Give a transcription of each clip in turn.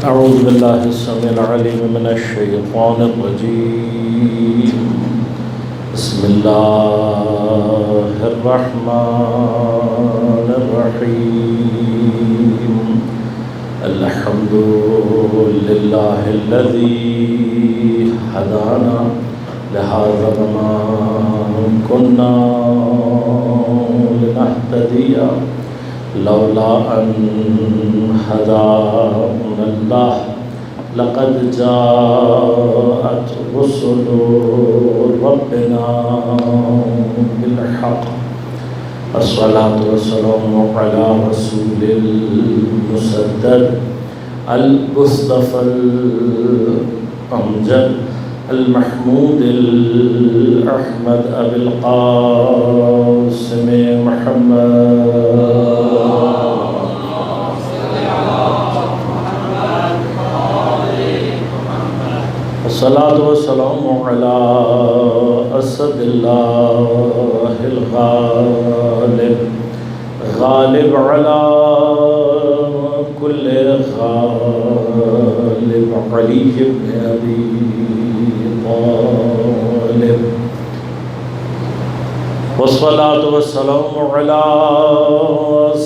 أعوذ بالله السميع العليم من الشيطان الرجيم. بسم الله الرحمن الرحيم. الحمد لله الذي هدانا لهذا وما كنا لنهتدي لولا أن هدانا الله لقد جاءت رسل ربنا بالحق. الصلاة والسلام على رسول المسدد المصطفى الأمجد المحمود الأحمد أبي القاسم محمد. الصلاة والسلام على أسد الله الغالب غالب على كل غالب علي بن أبي طالب. والصلاة والسلام على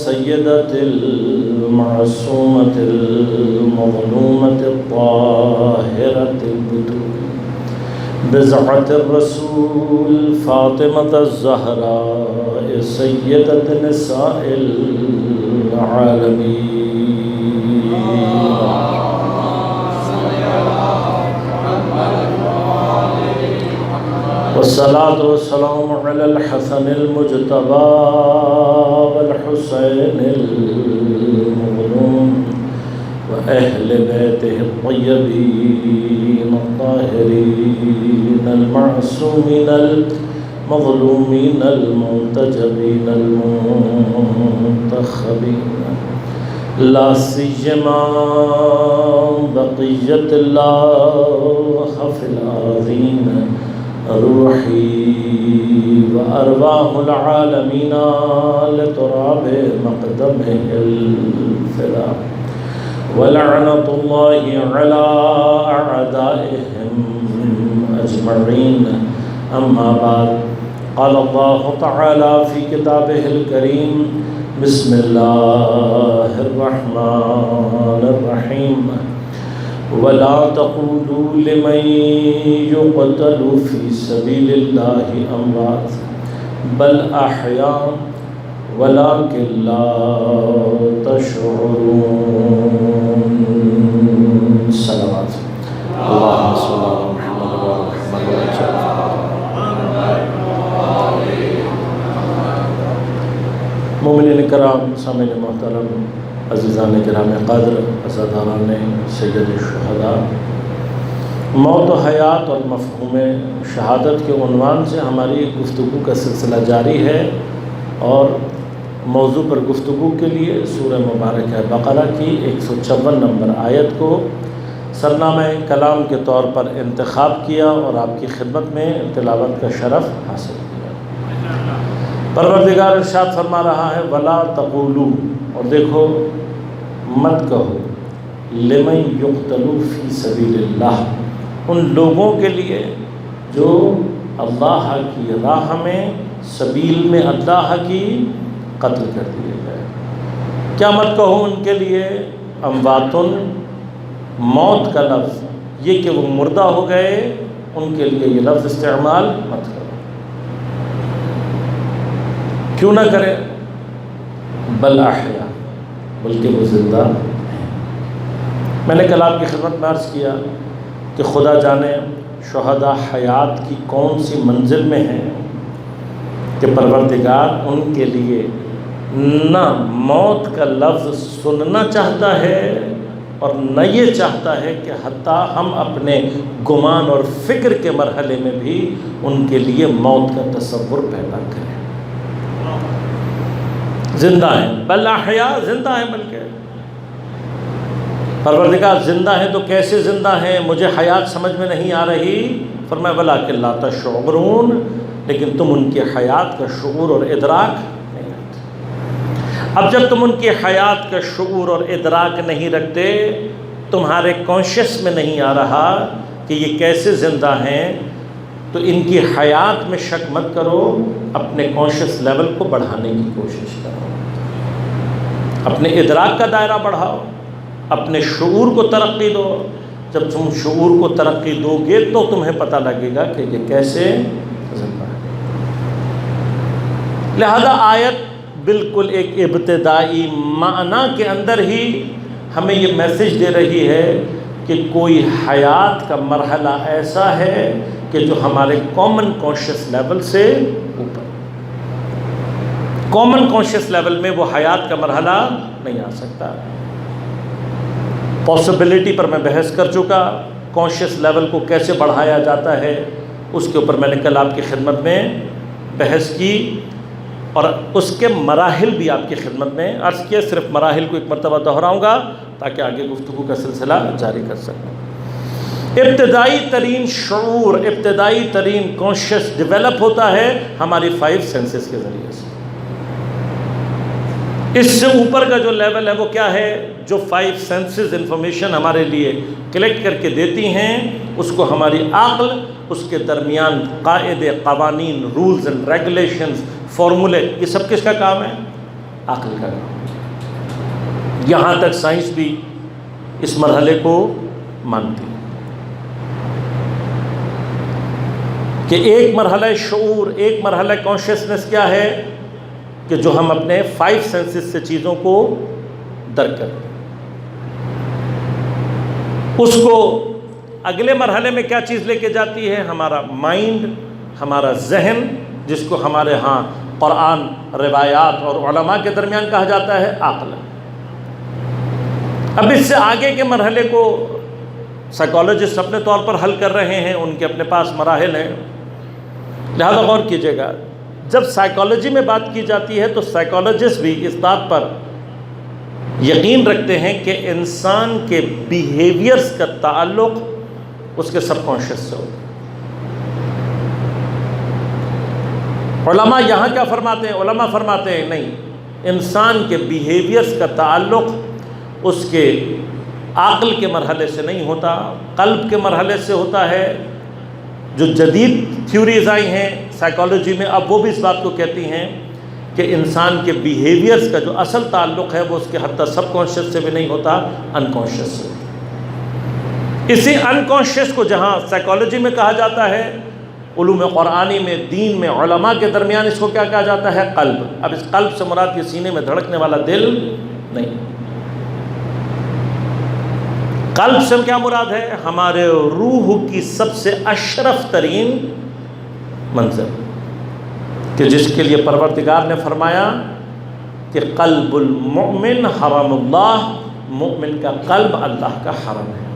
سيدة المعصومة المظلومة الطاهرة البتول بزعة الرسول فاطمة الزهراء سيدة نساء العالمين. والصلاة والسلام على الحسن المجتبى والحسين المظلوم وأهل بيته الطيبين الطاهرين المعصومين المظلومين المنتجبين المنتخبين، لا سيما بقية الله في الأرضين روحي وأرواح العالمين لتراب مقدمه الفداء. ولعنة الله على أعدائهم أجمعين. أما بعد، قال الله تعالى في كتابه الكريم: بسم الله الرحمن الرحيم. ولا تقولوا لمن يقتل في سبيل الله أموات بل أحياء ولكن لا تشعرون. صلوات اللهم صل على محمد وعلى محمد وسلم. مومنین کرام، سامعین محترم، عزیزان کرام قادر، عزاداران سید الشہداء، موت و حیات اور مفہوم شہادت کے عنوان سے ہماری گفتگو کا سلسلہ جاری ہے، اور موضوع پر گفتگو کے لیے سورہ مبارکہ بقرہ کی 156 نمبر آیت کو سرنامہ کلام کے طور پر انتخاب کیا اور آپ کی خدمت میں تلاوت کا شرف حاصل کیا۔ پروردگار ارشاد فرما رہا ہے: وَلَا تَقُولُوا، اور دیکھو مت کہو، لمن یقتل فی سبیل اللہ، ان لوگوں کے لیے جو اللہ کی راہ میں، سبیل میں اللہ کی قتل کر دیے گئے۔ کیا مت کہو ان کے لیے؟ امواتن، موت کا لفظ، یہ کہ وہ مردہ ہو گئے، ان کے لیے یہ لفظ استعمال مت کرو۔ کیوں نہ کرے؟ بل احیا، بلکہ وہ زندہ ہیں۔ میں نے کل آپ کی خدمت میں عرض کیا کہ خدا جانے شہداء حیات کی کون سی منزل میں ہیں کہ پروردگار ان کے لیے نہ موت کا لفظ سننا چاہتا ہے اور نہ یہ چاہتا ہے کہ حتیٰ ہم اپنے گمان اور فکر کے مرحلے میں بھی ان کے لیے موت کا تصور پیدا کریں۔ زندہ ہیں، بل احیاء، زندہ ہیں، بلکہ پروردگار زندہ ہیں تو کیسے زندہ ہیں؟ مجھے حیات سمجھ میں نہیں آ رہی۔ فرمایا وَلَٰكِن لَا تَشْعُرُونَ، لیکن تم ان کی حیات کا شعور اور ادراک نہیں رکھتے۔ اب جب تم ان کی حیات کا شعور اور ادراک نہیں رکھتے تمہارے کانشیس میں نہیں آ رہا کہ یہ کیسے زندہ ہیں، تو ان کی حیات میں شک مت کرو، اپنے کانشیس لیول کو بڑھانے کی کوشش کرو، اپنے ادراک کا دائرہ بڑھاؤ، اپنے شعور کو ترقی دو۔ جب تم شعور کو ترقی دو گے تو تمہیں پتہ لگے گا کہ یہ کیسے زندہ ہے۔ لہذا آیت بالکل ایک ابتدائی معنی کے اندر ہی ہمیں یہ میسج دے رہی ہے کہ کوئی حیات کا مرحلہ ایسا ہے کہ جو ہمارے کامن کانشیس لیول سے اوپر، کامن کانشیس لیول میں وہ حیات کا مرحلہ نہیں آ سکتا۔ پاسبلٹی پر میں بحث کر چکا، کانشیس لیول کو کیسے بڑھایا جاتا ہے اس کے اوپر میں نے کل آپ کی خدمت میں بحث کی، اور اس کے مراحل بھی آپ کی خدمت میں عرض کیا۔ صرف مراحل کو ایک مرتبہ دہراؤں گا تاکہ آگے گفتگو کا سلسلہ جاری کر سکیں۔ ابتدائی ترین شعور، ابتدائی ترین کانشیس ڈیولپ ہوتا ہے ہماری 5 سینسز کے ذریعے سے۔ اس سے اوپر کا جو لیول ہے وہ کیا ہے؟ جو 5 سینسز انفارمیشن ہمارے لیے کلیکٹ کر کے دیتی ہیں، اس کو ہماری عقل، اس کے درمیان قاعدے، قوانین، رولز اینڈ ریگولیشنز، فارمولے، یہ سب کس کا کام ہے؟ عقل کا کام۔ یہاں تک سائنس بھی اس مرحلے کو مانتی ہے کہ ایک مرحلہ شعور، ایک مرحلہ کانشیسنس کیا ہے کہ جو ہم اپنے 5 سینسز سے چیزوں کو درک کریں۔ اس کو اگلے مرحلے میں کیا چیز لے کے جاتی ہے؟ ہمارا مائنڈ، ہمارا ذہن، جس کو ہمارے ہاں قرآن، روایات اور علماء کے درمیان کہا جاتا ہے عقل۔ اب اس سے آگے کے مرحلے کو سائیکالوجسٹ اپنے طور پر حل کر رہے ہیں، ان کے اپنے پاس مراحل ہیں۔ لہذا غور کیجیے گا، جب سائیکالوجی میں بات کی جاتی ہے تو سائیکالوجسٹ بھی اس بات پر یقین رکھتے ہیں کہ انسان کے بیہیویئرز کا تعلق اس کے سب کانشیس سے ہوتا ہے۔ علماء یہاں کیا فرماتے ہیں؟ علماء فرماتے ہیں نہیں، انسان کے بیہیویئرز کا تعلق اس کے عقل کے مرحلے سے نہیں ہوتا، قلب کے مرحلے سے ہوتا ہے۔ جو جدید تھیوریز آئی ہیں سائیکالوجی میں، اب وہ بھی اس بات کو کہتی ہیں کہ انسان کے بیہیویئرز کا جو اصل تعلق ہے وہ اس کے حتی سب کانشیس سے بھی نہیں ہوتا، انکانشیس سے ہوتا۔ اسی انکانشیس کو جہاں سائیکالوجی میں کہا جاتا ہے، علوم قرآنی میں، دین میں، علماء کے درمیان اس کو کیا کہا جاتا ہے؟ قلب۔ اب اس قلب سے مراد یہ سینے میں دھڑکنے والا دل نہیں، قلب سے کیا مراد ہے؟ ہمارے روح کی سب سے اشرف ترین منزل، کہ جس کے لیے پروردگار نے فرمایا کہ قلب المؤمن حرم اللہ، مومن کا قلب اللہ کا حرم ہے۔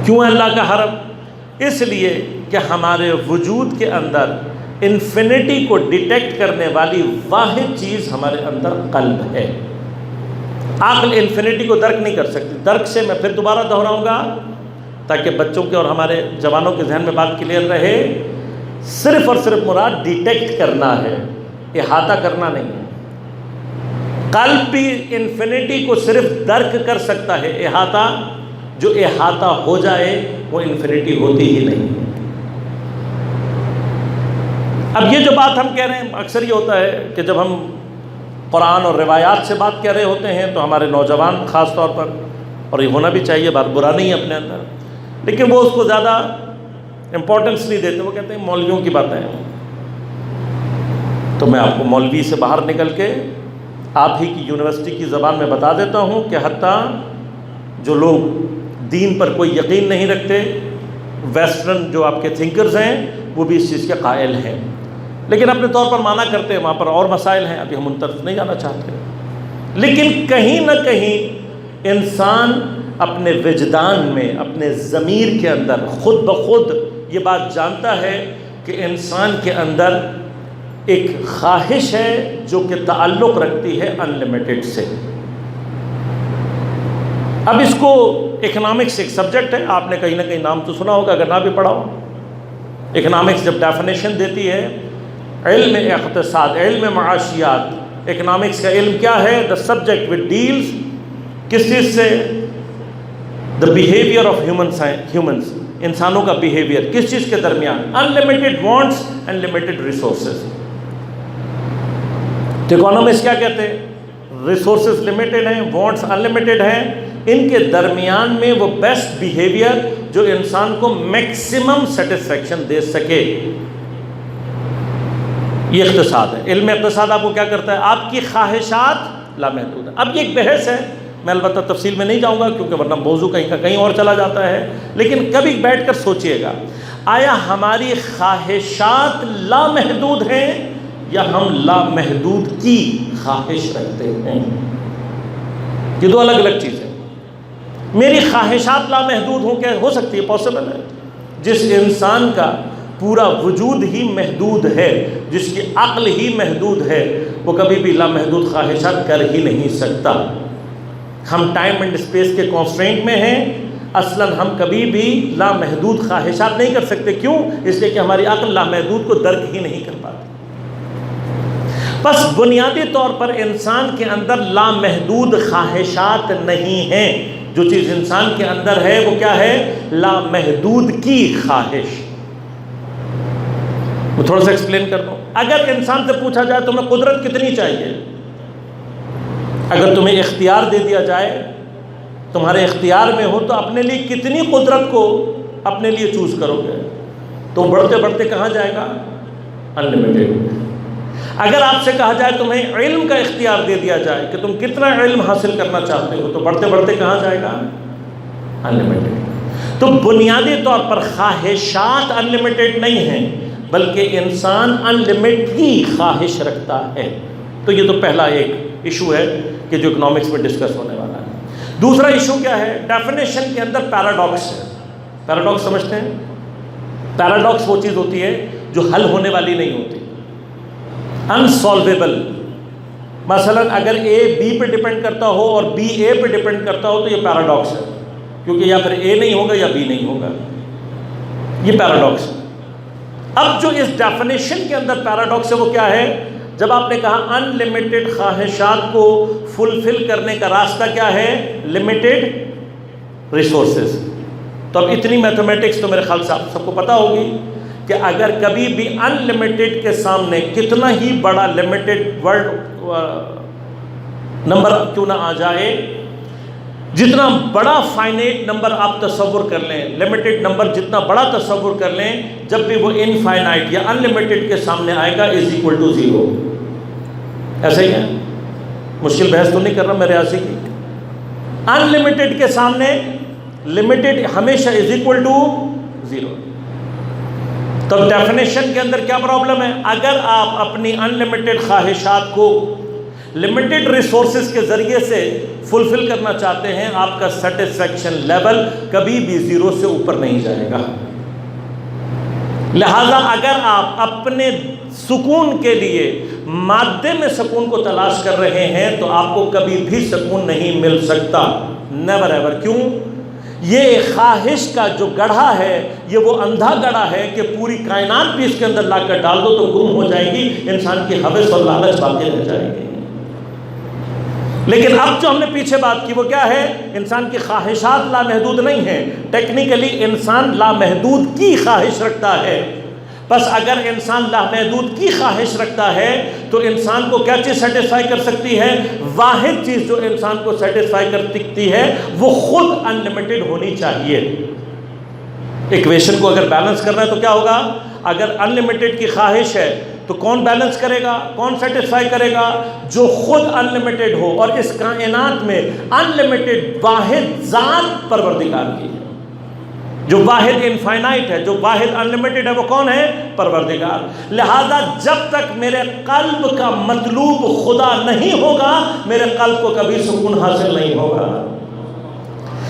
کیوں ہے اللہ کا حرم؟ اس لیے کہ ہمارے وجود کے اندر انفینٹی کو ڈیٹیکٹ کرنے والی واحد چیز ہمارے اندر قلب ہے۔ عقل انفینٹی کو درک نہیں کر سکتی۔ درک سے میں پھر دوبارہ دہراؤں گا تاکہ بچوں کے اور ہمارے جوانوں کے ذہن میں بات کلیئر رہے، صرف اور صرف مراد ڈیٹیکٹ کرنا ہے، احاطہ کرنا نہیں ہے۔ قلب بھی انفینٹی کو صرف درک کر سکتا ہے، احاطہ، جو احاطہ ہو جائے وہ انفینٹی ہوتی ہی نہیں ہے۔ اب یہ جو بات ہم کہہ رہے ہیں، اکثر یہ ہوتا ہے کہ جب ہم قرآن اور روایات سے بات کر رہے ہوتے ہیں تو ہمارے نوجوان خاص طور پر، اور یہ ہونا بھی چاہیے، بات برا نہیں ہے اپنے اندر، لیکن وہ اس کو زیادہ امپورٹنس نہیں دیتے، وہ کہتے ہیں مولویوں کی باتیں ہیں۔ تو میں آپ کو مولوی سے باہر نکل کے آپ ہی کی یونیورسٹی کی زبان میں بتا دیتا ہوں کہ حتیٰ جو لوگ دین پر کوئی یقین نہیں رکھتے، ویسٹرن جو آپ کے تھنکرز ہیں، وہ بھی اس چیز کے قائل ہیں، لیکن اپنے طور پر مانا کرتے ہیں، وہاں پر اور مسائل ہیں، ابھی ہم ان طرف نہیں جانا چاہتے۔ لیکن کہیں نہ کہیں انسان اپنے وجدان میں، اپنے ضمیر کے اندر خود بخود یہ بات جانتا ہے کہ انسان کے اندر ایک خواہش ہے جو کہ تعلق رکھتی ہے انلیمیٹڈ سے۔ اب اس کو اکنامکس ایک سبجیکٹ ہے، آپ نے کہیں نہ کہیں نام تو سنا ہوگا اگر نہ بھی پڑھا ہو۔ اکنامکس جب ڈیفینیشن دیتی ہے، علم اقتصاد، علم معاشیات، اکنامکس کا علم کیا ہے؟ دا سبجیکٹ وچ ڈیلز، کس چیز سے؟ دا بیہیویئر آف ہیومنس، انسانوں کا بیہیویئر کس چیز کے درمیان؟ Unlimited wants and limited resources. تو اکانومسٹ کیا کہتے ہیں؟ ریسورسز لمیٹڈ ہیں، وانٹس انلمیٹڈ ہیں، ان کے درمیان میں وہ بیسٹ بیہیویئر جو انسان کو میکسیمم سیٹسفیکشن دے سکے، یہ اقتصاد ہے. علم اقتصاد آپ کو کیا کرتا ہے؟ آپ کی خواہشات لامحدود ہیں. اب یہ ایک بحث ہے، میں البتہ تفصیل میں نہیں جاؤں گا کیونکہ ورنہ موضوع کہیں کا کہیں اور چلا جاتا ہے، لیکن کبھی بیٹھ کر سوچئے گا، آیا ہماری خواہشات لامحدود ہیں یا ہم لامحدود کی خواہش رکھتے ہیں؟ یہ دو الگ الگ چیزیں. میری خواہشات لامحدود ہوں، کیا ہو سکتی ہے؟ پاسبل ہے. جس انسان کا پورا وجود ہی محدود ہے، جس کی عقل ہی محدود ہے، وہ کبھی بھی لامحدود خواہشات کر ہی نہیں سکتا. ہم ٹائم اینڈ اسپیس کے کانسٹرینٹ میں ہیں، اصلاً ہم کبھی بھی لامحدود خواہشات نہیں کر سکتے. کیوں؟ اس لیے کہ ہماری عقل لامحدود کو درک ہی نہیں کر پاتی. بس بنیادی طور پر انسان کے اندر لامحدود خواہشات نہیں ہیں. جو چیز انسان کے اندر ہے وہ کیا ہے؟ لامحدود کی خواہش. میں تھوڑا سا ایکسپلین کر دوں. اگر انسان سے پوچھا جائے تمہیں قدرت کتنی چاہیے، اگر تمہیں اختیار دے دیا جائے، تمہارے اختیار میں ہو، تو اپنے لیے کتنی قدرت کو اپنے لیے چوز کرو گے؟ تو بڑھتے بڑھتے کہاں جائے گا؟ انلمیٹڈ. اگر آپ سے کہا جائے تمہیں علم کا اختیار دے دیا جائے کہ تم کتنا علم حاصل کرنا چاہتے ہو، تو بڑھتے بڑھتے کہاں جائے گا؟ انلمیٹڈ. تو بنیادی طور پر خواہشات انلمیٹڈ نہیں ہیں، بلکہ انسان انلمیٹڈ کی خواہش رکھتا ہے. تو یہ تو پہلا ایک ایشو ہے کہ جو اکنامکس میں ڈسکس ہونے والا ہے. دوسرا ایشو کیا ہے؟ ڈیفینیشن کے اندر پیراڈاکس ہے. پیراڈاکس سمجھتے ہیں؟ پیراڈاکس وہ چیز ہوتی ہے جو حل ہونے والی نہیں ہوتی، انسالویبل. مثلا اگر اے بی پہ ڈیپینڈ کرتا ہو اور بی اے پہ ڈیپینڈ کرتا ہو تو یہ پیراڈاکس ہے، کیونکہ یا پھر اے نہیں ہوگا یا بی نہیں ہوگا. یہ پیراڈاکس ہے. اب جو اس ڈیفینیشن کے اندر پیراڈاکس ہے وہ کیا ہے؟ جب آپ نے کہا ان لمیٹڈ خواہشات کو فلفل کرنے کا راستہ کیا ہے؟ Limited resources. تو اب اتنی میتھمیٹکس تو میرے خیال سے آپ سب کو پتہ ہوگی کہ اگر کبھی بھی ان لمیٹڈ کے سامنے کتنا ہی بڑا لمیٹڈ ورڈ نمبر کیوں نہ آ جائے، جتنا بڑا فائنائٹ نمبر آپ تصور کر لیں، لمیٹڈ نمبر جتنا بڑا تصور کر لیں، جب بھی وہ انفائنائٹ یا ان لمیٹڈ کے سامنے آئے گا از ایکول ٹو زیرو. ایسا ہی ہے، مشکل بحث تو نہیں کر رہا میں ریاضی کی. ان لمیٹڈ کے سامنے لمیٹڈ ہمیشہ از ایکول ٹو زیرو. تو ڈیفینیشن کے اندر کیا پرابلم ہے؟ اگر آپ اپنی ان لمیٹڈ خواہشات کو لمیٹڈ ریسورسز کے ذریعے سے فلفل کرنا چاہتے ہیں، آپ کا سیٹسفیکشن لیول کبھی بھی زیرو سے اوپر نہیں جائے گا. لہذا اگر آپ اپنے سکون کے لیے مادے میں سکون کو تلاش کر رہے ہیں تو آپ کو کبھی بھی سکون نہیں مل سکتا. Never ever. کیوں؟ یہ خواہش کا جو گڑھا ہے یہ وہ اندھا گڑھا ہے کہ پوری کائنات بھی اس کے اندر لا کر ڈال دو تو گم ہو جائے گی، انسان کی ہوس اور لالچ باقی رہ جائے گی. لیکن اب جو ہم نے پیچھے بات کی وہ کیا ہے؟ انسان کی خواہشات لامحدود نہیں ہیں. ٹیکنیکلی انسان لامحدود کی خواہش رکھتا ہے. بس اگر انسان لامحدود کی خواہش رکھتا ہے تو انسان کو کیا چیز سیٹسفائی کر سکتی ہے؟ واحد چیز جو انسان کو سیٹسفائی کر سکتی ہے وہ خود انلمیٹڈ ہونی چاہیے. ایکویشن کو اگر بیلنس کرنا ہے تو کیا ہوگا؟ اگر انلمیٹڈ کی خواہش ہے تو کون بیلنس کرے گا؟ کون سیٹسفائی کرے گا؟ جو خود انلمیٹڈ ہو. اور اس کائنات میں انلمیٹڈ واحد ذات پروردگار کی ہے، جو واحد انفائنائٹ ہے، جو واحد انلمیٹڈ ہے، وہ کون ہے؟ پروردگار. لہذا جب تک میرے قلب کا مطلوب خدا نہیں ہوگا میرے قلب کو کبھی سکون حاصل نہیں ہوگا.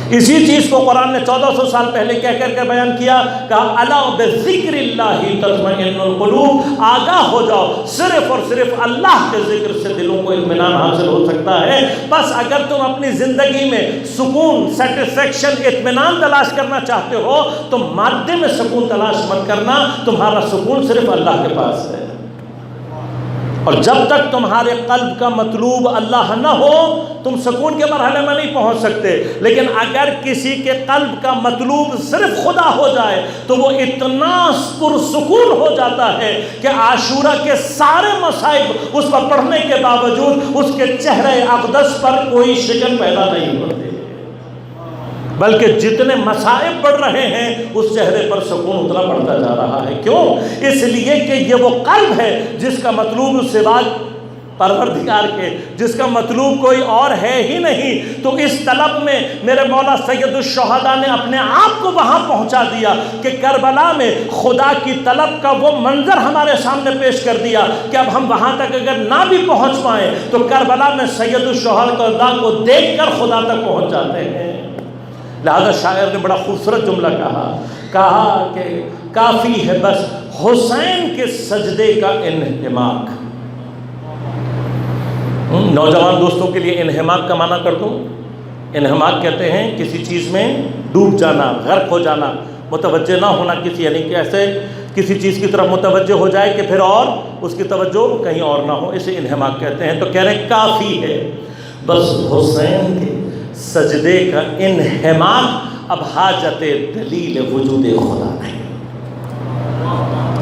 اسی چیز کو قرآن نے 1400 سال پہلے کہہ کر کے بیان کیا، کہا الا بذکر اللہ تطمئن القلوب. آگاہ ہو جاؤ، صرف اور صرف اللہ کے ذکر سے دلوں کو اطمینان حاصل ہو سکتا ہے. بس اگر تم اپنی زندگی میں سکون، سیٹسفیکشن، اطمینان تلاش کرنا چاہتے ہو تو مادے میں سکون تلاش مت کرنا، تمہارا سکون صرف اللہ کے پاس ہے. اور جب تک تمہارے قلب کا مطلوب اللہ نہ ہو تم سکون کے مرحلے میں نہیں پہنچ سکتے، لیکن اگر کسی کے قلب کا مطلوب صرف خدا ہو جائے تو وہ اتنا پرسکون ہو جاتا ہے کہ عاشورہ کے سارے مصائب اس پر پڑھنے کے باوجود اس کے چہرے اقدس پر کوئی شکن پیدا نہیں ہوتی، بلکہ جتنے مصائب بڑھ رہے ہیں اس چہرے پر سکون اتنا بڑھتا جا رہا ہے۔ کیوں؟ اس لیے کہ یہ وہ قلب ہے جس کا مطلوب سوا پروردگار کے، جس کا مطلوب کوئی اور ہے ہی نہیں۔ تو اس طلب میں میرے مولا سید الشہداء نے اپنے آپ کو وہاں پہنچا دیا کہ کربلا میں خدا کی طلب کا وہ منظر ہمارے سامنے پیش کر دیا کہ اب ہم وہاں تک اگر نہ بھی پہنچ پائیں تو کربلا میں سید الشہداء کو دیکھ کر خدا تک پہنچ جاتے ہیں۔ لہذا شاعر نے بڑا خوبصورت جملہ کہا کہ کافی ہے بس حسین کے سجدے کا انہماک۔ نوجوان دوستوں کے لیے انہماک کا معنی کر دوں۔ انہماک کہتے ہیں کسی چیز میں ڈوب جانا، غرق ہو جانا، متوجہ نہ ہونا کسی، یعنی کہ ایسے کسی چیز کی طرف متوجہ ہو جائے کہ پھر اور اس کی توجہ کہیں اور نہ ہو، اسے انہماک کہتے ہیں۔ تو کہہ رہے ہیں کافی ہے بس حسین کے سجدے کا انہماک، اب حاجت دلیل وجود خدا نہیں۔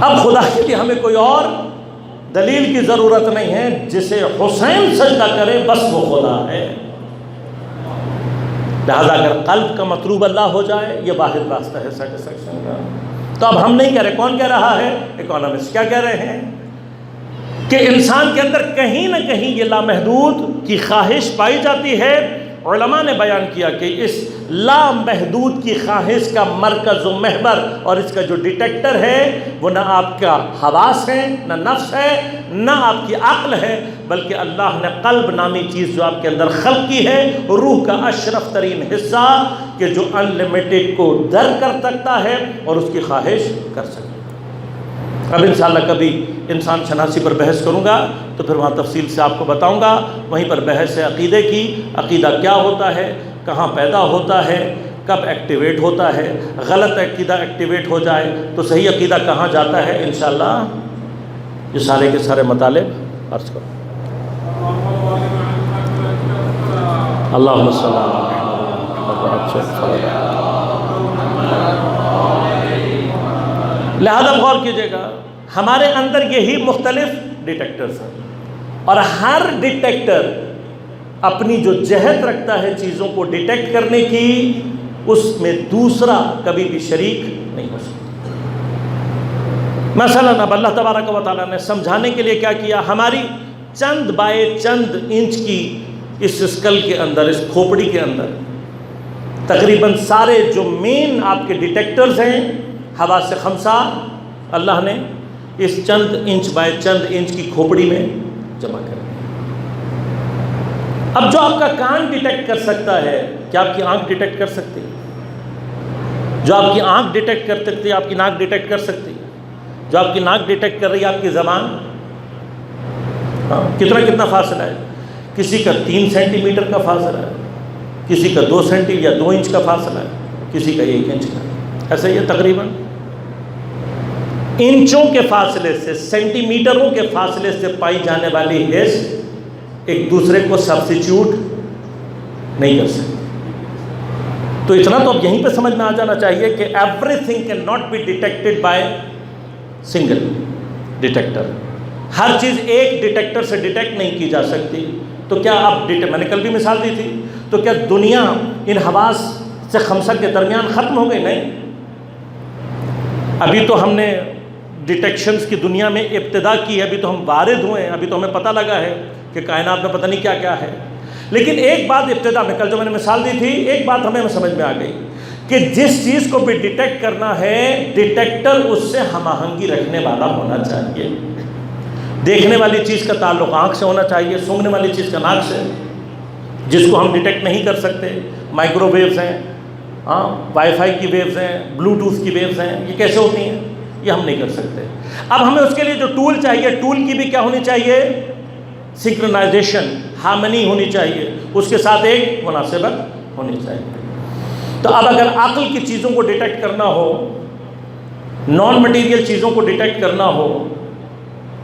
اب خدا کے لیے ہمیں کوئی اور دلیل کی ضرورت نہیں ہے، جسے حسین سجدہ کرے بس وہ خدا ہے۔ لہذا اگر قلب کا مطلوب اللہ ہو جائے یہ واحد راستہ ہے سیٹسفیکشن کا۔ تو اب ہم نہیں کہہ رہے، کون کہہ رہا ہے؟ اکانومسٹ کیا کہہ رہے ہیں کہ انسان کے اندر کہیں نہ کہیں یہ لامحدود کی خواہش پائی جاتی ہے۔ علماء نے بیان کیا کہ اس لامحدود کی خواہش کا مرکز و محور اور اس کا جو ڈیٹیکٹر ہے وہ نہ آپ کا حواس ہے، نہ نفس ہے، نہ آپ کی عقل ہے، بلکہ اللہ نے قلب نامی چیز جو آپ کے اندر خلق کی ہے، روح کا اشرف ترین حصہ کہ جو انلیمیٹڈ کو درک کر سکتا ہے اور اس کی خواہش کر سکتا ہے۔ اب انشاءاللہ کبھی انسان شناسی پر بحث کروں گا تو پھر وہاں تفصیل سے آپ کو بتاؤں گا۔ وہیں پر بحث ہے عقیدے کی، عقیدہ کیا ہوتا ہے، کہاں پیدا ہوتا ہے، کب ایکٹیویٹ ہوتا ہے، غلط عقیدہ ایکٹیویٹ ہو جائے تو صحیح عقیدہ کہاں جاتا ہے، انشاءاللہ یہ سارے کے سارے مطالب عرض کروں۔ اللہم صلی اللہ علیہ وسلم۔ لہذا غور کیجئے گا، ہمارے اندر یہی مختلف ڈیٹیکٹرز ہیں اور ہر ڈیٹیکٹر اپنی جو جہت رکھتا ہے چیزوں کو ڈیٹیکٹ کرنے کی، اس میں دوسرا کبھی بھی شریک نہیں ہو سکتا۔ مثلاً اب اللہ تبارک و تعالیٰ نے سمجھانے کے لیے کیا کیا، ہماری چند بائے چند انچ کی اس اسکل کے اندر، اس کھوپڑی کے اندر تقریباً سارے جو مین آپ کے ڈیٹیکٹرز ہیں حواس خمسہ اللہ نے اس چند انچ بائے چند انچ کی کھوپڑی میں جمع کر دیا۔ اب جو آپ کا کان ڈیٹیکٹ کر سکتا ہے، کیا آپ کی آنکھ ڈیٹیکٹ کر سکتی ہے؟ جو آپ کی آنکھ ڈیٹیکٹ کر سکتی ہے، آپ کی ناک ڈیٹیکٹ کر سکتی ہے؟ جو آپ کی ناک ڈیٹیکٹ کر رہی ہے، آپ کی زبان، کتنا فاصلہ ہے؟ کسی کا 3 سینٹی میٹر کا فاصلہ ہے، کسی کا 2 سینٹی یا 2 انچ کا فاصلہ ہے، کسی کا 1 انچ کا، ایسا یہ تقریباً انچوں کے فاصلے سے، سینٹی میٹروں کے فاصلے سے پائی جانے والی حس ایک دوسرے کو سبسٹیوٹ نہیں کر سکتے۔ تو اتنا تو اب یہیں پہ سمجھ میں آ جانا چاہیے کہ everything can not be detected by single detector. ہر چیز ایک ڈیٹیکٹر سے ڈیٹیکٹ نہیں کی جا سکتی۔ تو کیا اب میں نے کل بھی مثال دی تھی، تو کیا دنیا ان حواس سے خمسہ کے درمیان ختم ہو گئی؟ نہیں، ابھی تو ہم نے ڈیٹیکشنز کی دنیا میں ابتدا کی ہے، ابھی تو ہم وارد ہوئے ہیں، ابھی تو ہمیں پتہ لگا ہے کہ کائنات میں پتہ نہیں کیا کیا ہے۔ لیکن ایک بات ابتدا میں، کل جو میں نے مثال دی تھی، ایک بات ہمیں سمجھ میں آ گئی کہ جس چیز کو بھی ڈیٹیکٹ کرنا ہے، ڈیٹیکٹر اس سے ہم آہنگی رکھنے والا ہونا چاہیے۔ دیکھنے والی چیز کا تعلق آنکھ سے ہونا چاہیے، سونگنے والی چیز کا ناک سے۔ جس کو ہم ڈیٹیکٹ نہیں کر سکتے، مائکرو ویوز ہیں، وائی فائی کی ویوز ہیں، بلوٹوتھ کی ویوز ہیں، یہ کیسے ہوتی ہیں؟ یہ ہم نہیں کر سکتے۔ اب ہمیں اس کے لیے جو ٹول چاہیے، ٹول کی بھی کیا ہونی چاہیے؟ سنکرونائزیشن، ہارمنی ہونی چاہیے، اس کے ساتھ ایک مناسبت ہونی چاہیے۔ تو اب اگر عقل کی چیزوں کو ڈیٹیکٹ کرنا ہو، نان مٹیریل چیزوں کو ڈیٹیکٹ کرنا ہو،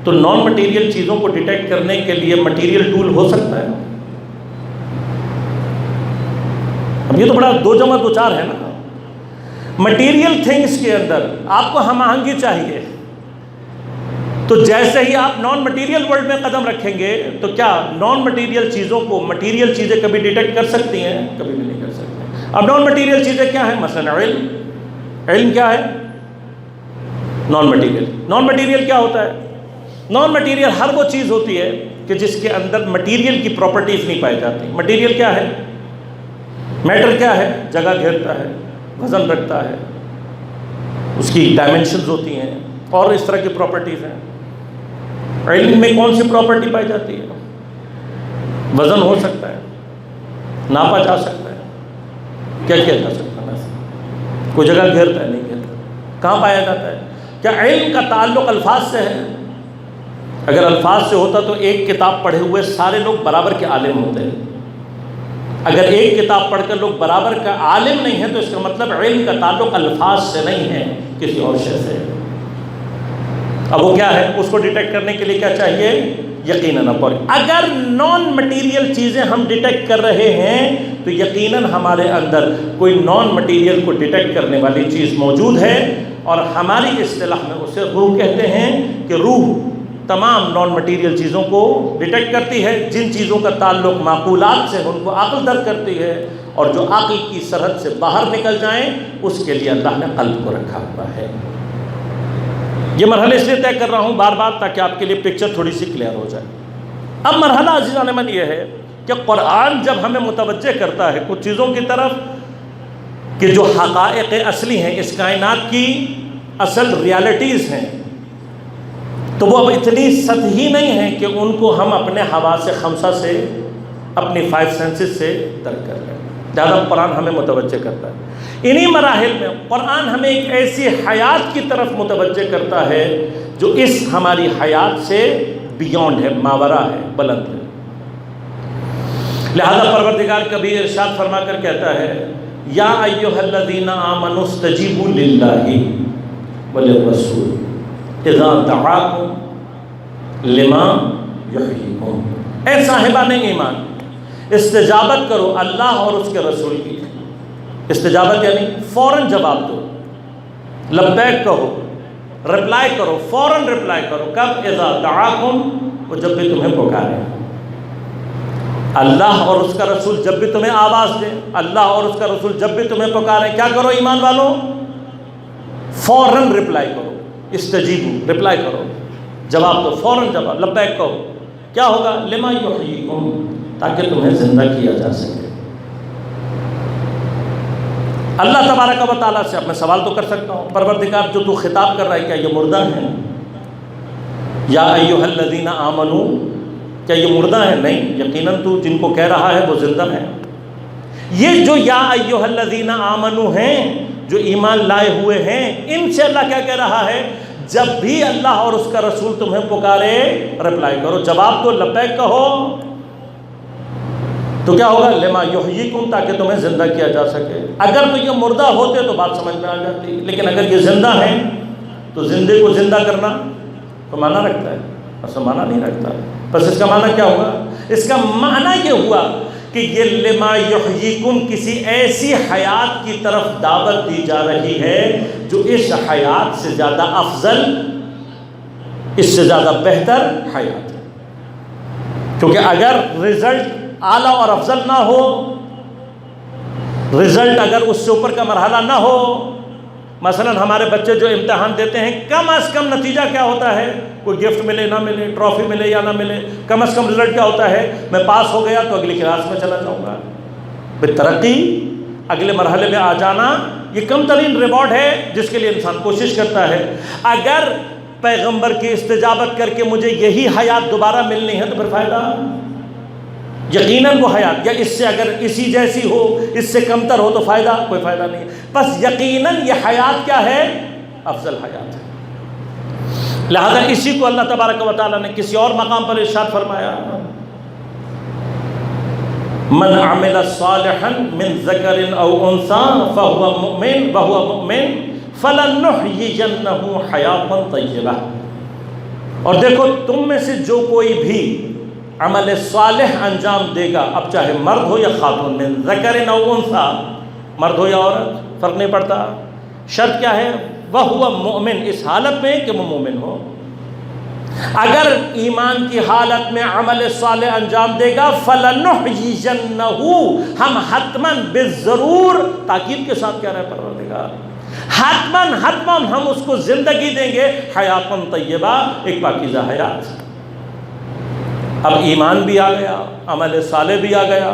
تو نان مٹیریل چیزوں کو ڈیٹیکٹ کرنے کے لیے مٹیریل ٹول ہو سکتا ہے؟ اب یہ تو بڑا 2 جمع 2 4 ہے نا. مٹیریل تھنگس کے اندر آپ کو ہم آہنگی چاہیے، تو جیسے ہی آپ نان مٹیریل ورلڈ میں قدم رکھیں گے تو کیا نان مٹیریل چیزوں کو مٹیریل چیزیں کبھی ڈیٹیکٹ کر سکتی ہیں؟ کبھی بھی نہیں کر سکتے. اب نان مٹیریل چیزیں کیا ہیں؟ مثلا علم کیا ہے؟ Non material. نان مٹیریل کیا ہوتا ہے؟ نان مٹیریل ہر وہ چیز ہوتی ہے کہ جس کے اندر مٹیریل کی پراپرٹیز نہیں پائی جاتی. مٹیریل کیا ہے؟ میٹر کیا ہے؟ جگہ گھیرتا ہے، وزن رکھتا ہے، اس کی ڈائمنشنز ہوتی ہیں اور اس طرح کی پراپرٹیز ہیں. علم میں کون سی پراپرٹی پائی جاتی ہے؟ وزن ہو سکتا ہے، ناپا جا سکتا ہے، کیا کیا جا سکتا ہے؟ کوئی جگہ گھیرتا ہے نہیں گھیرتا. کہاں پایا جاتا ہے؟ کیا علم کا تعلق الفاظ سے ہے؟ اگر الفاظ سے ہوتا تو ایک کتاب پڑھے ہوئے سارے لوگ برابر کے عالم ہوتے ہیں. اگر ایک کتاب پڑھ کر لوگ برابر کا عالم نہیں ہیں تو اس کا مطلب علم کا تعلق الفاظ سے نہیں ہے، کسی اور شے سے. اب وہ کیا ہے؟ اس کو ڈیٹیکٹ کرنے کے لیے کیا چاہیے؟ یقیناً. اگر نان مٹیریل چیزیں ہم ڈیٹیکٹ کر رہے ہیں تو یقیناً ہمارے اندر کوئی نان مٹیریل کو ڈیٹیکٹ کرنے والی چیز موجود ہے، اور ہماری اصطلاح میں اسے روح کہتے ہیں کہ روح تمام نان مٹیریل چیزوں کو ڈیٹیکٹ کرتی ہے. جن چیزوں کا تعلق معقولات سے ان کو عقل در کرتی ہے، اور جو عقل کی سرحد سے باہر نکل جائیں اس کے لیے اللہ نے قلب کو رکھا ہوا ہے. یہ مرحلے اس لیے طے کر رہا ہوں بار بار تاکہ آپ کے لیے پکچر تھوڑی سی کلیئر ہو جائے. اب مرحلہ عزیزان من یہ ہے کہ قرآن جب ہمیں متوجہ کرتا ہے کچھ چیزوں کی طرف کہ جو حقائق اصلی ہیں، اس کائنات کی اصل ریالٹیز ہیں، تو وہ اب اتنی سطحی نہیں ہیں کہ ان کو ہم اپنے حواس خمسہ سے، اپنی 5 سینسز سے درک کر لیں. زیادہ قرآن ہمیں متوجہ کرتا ہے. انہی مراحل میں قرآن ہمیں ایک ایسی حیات کی طرف متوجہ کرتا ہے جو اس ہماری حیات سے بیونڈ ہے، ماورا ہے، بلند ہے. لہذا پروردگار کبھی ارشاد فرما کر کہتا ہے یا ایھا الذین آمنوا استجیبوا للہ وللرسول اذا دعاکم لما یحییکم. اے صاحبان ایمان، استجابت کرو اللہ اور اس کے رسول کی. استجابت یعنی فوراً جواب دو، لبیک کہو، رپلائی کرو، فوراً رپلائی کرو. کب؟ اذا دعاکم، وہ جب بھی تمہیں پکارے. اللہ اور اس کا رسول جب بھی تمہیں آواز دے، اللہ اور اس کا رسول جب بھی تمہیں پکارے، کیا کرو ایمان والوں؟ فوراً رپلائی کرو. استجیبو، رپلائی کرو، جواب دو، فوراً جواب، لبیک کہو. کیا ہوگا؟ لما یحییکم، تاکہ تمہیں زندہ کیا جا سکے. اللہ تبارک و تعالیٰ سے اب میں سوال تو کر سکتا ہوں، پروردگار جو تو خطاب کر رہا ہے کیا یہ مردہ ہیں؟ یا ایھا الذین آمنوا، کیا یہ مردہ ہیں؟ نہیں، یقیناً تو جن کو کہہ رہا ہے وہ زندہ ہیں. یہ جو یا ایھا الذین آمنوا ہیں، جو ایمان لائے ہوئے ہیں، ان سے اللہ کیا کہہ رہا ہے؟ جب بھی اللہ اور اس کا رسول تمہیں پکارے رپلائی کرو، جواب دو، لبیک کہو. تو کیا ہوگا؟ لما یحییکم، تاکہ تمہیں زندہ کیا جا سکے. اگر تو یہ مردہ ہوتے تو بات سمجھ میں آ جاتی، لیکن اگر یہ زندہ ہیں تو زندے کو زندہ کرنا تو معنی رکھتا ہے؟ ایسا معنی نہیں رکھتا. بس اس کا معنی کیا ہوگا؟ اس کا معنی یہ ہوا کہ یہ لما یحییکم کسی ایسی حیات کی طرف دعوت دی جا رہی ہے جو اس حیات سے زیادہ افضل، اس سے زیادہ بہتر حیات ہے. کیونکہ اگر رزلٹ اعلیٰ اور افضل نہ ہو، رزلٹ اگر اس سے اوپر کا مرحلہ نہ ہو، مثلا ہمارے بچے جو امتحان دیتے ہیں کم از کم نتیجہ کیا ہوتا ہے؟ کوئی گفٹ ملے نہ ملے، ٹرافی ملے یا نہ ملے، کم از کم رزلٹ کیا ہوتا ہے؟ میں پاس ہو گیا تو اگلی کلاس میں چلا جاؤں گا. ترقی، اگلے مرحلے میں آ جانا، یہ کم ترین ریوارڈ ہے جس کے لیے انسان کوشش کرتا ہے. اگر پیغمبر کی استجابت کر کے مجھے یہی حیات دوبارہ ملنی ہے تو پھر فائدہ؟ یقیناً وہ حیات، یا اس سے اگر اسی جیسی ہو، اس سے کمتر ہو تو فائدہ؟ کوئی فائدہ نہیں. بس یقیناً یہ حیات کیا ہے؟ افضل حیات ہے. لہذا اسی کو اللہ تبارک و تعالیٰ نے کسی اور مقام پر ارشاد فرمایا، من عمل صالحا من ذکر او انثی فهو مؤمن فلنحیینہ حیاتا طیبہ. اور دیکھو، تم میں سے جو کوئی بھی عمل صالح انجام دے گا، اب چاہے مرد ہو یا خاتون، میں ذکر او انثی، مرد ہو یا عورت فرق نہیں پڑتا، شرط کیا ہے؟ وَهُوَ مُؤْمِن، اس حالت میں کہ وہ مومن ہو۔ اگر ایمان کی حالت میں عمل صالح انجام دے گا فَلَنُحْيِيَنَّهُ، ہم حتماً بالضرور، تاکید کے ساتھ کہہ رہے ہیں پروردگار، حتماً ہم اس کو زندگی دیں گے، حیاتاً طیبہ، ایک پاکیزہ حیات۔ اب ایمان بھی آ گیا، عمل صالح بھی آ گیا،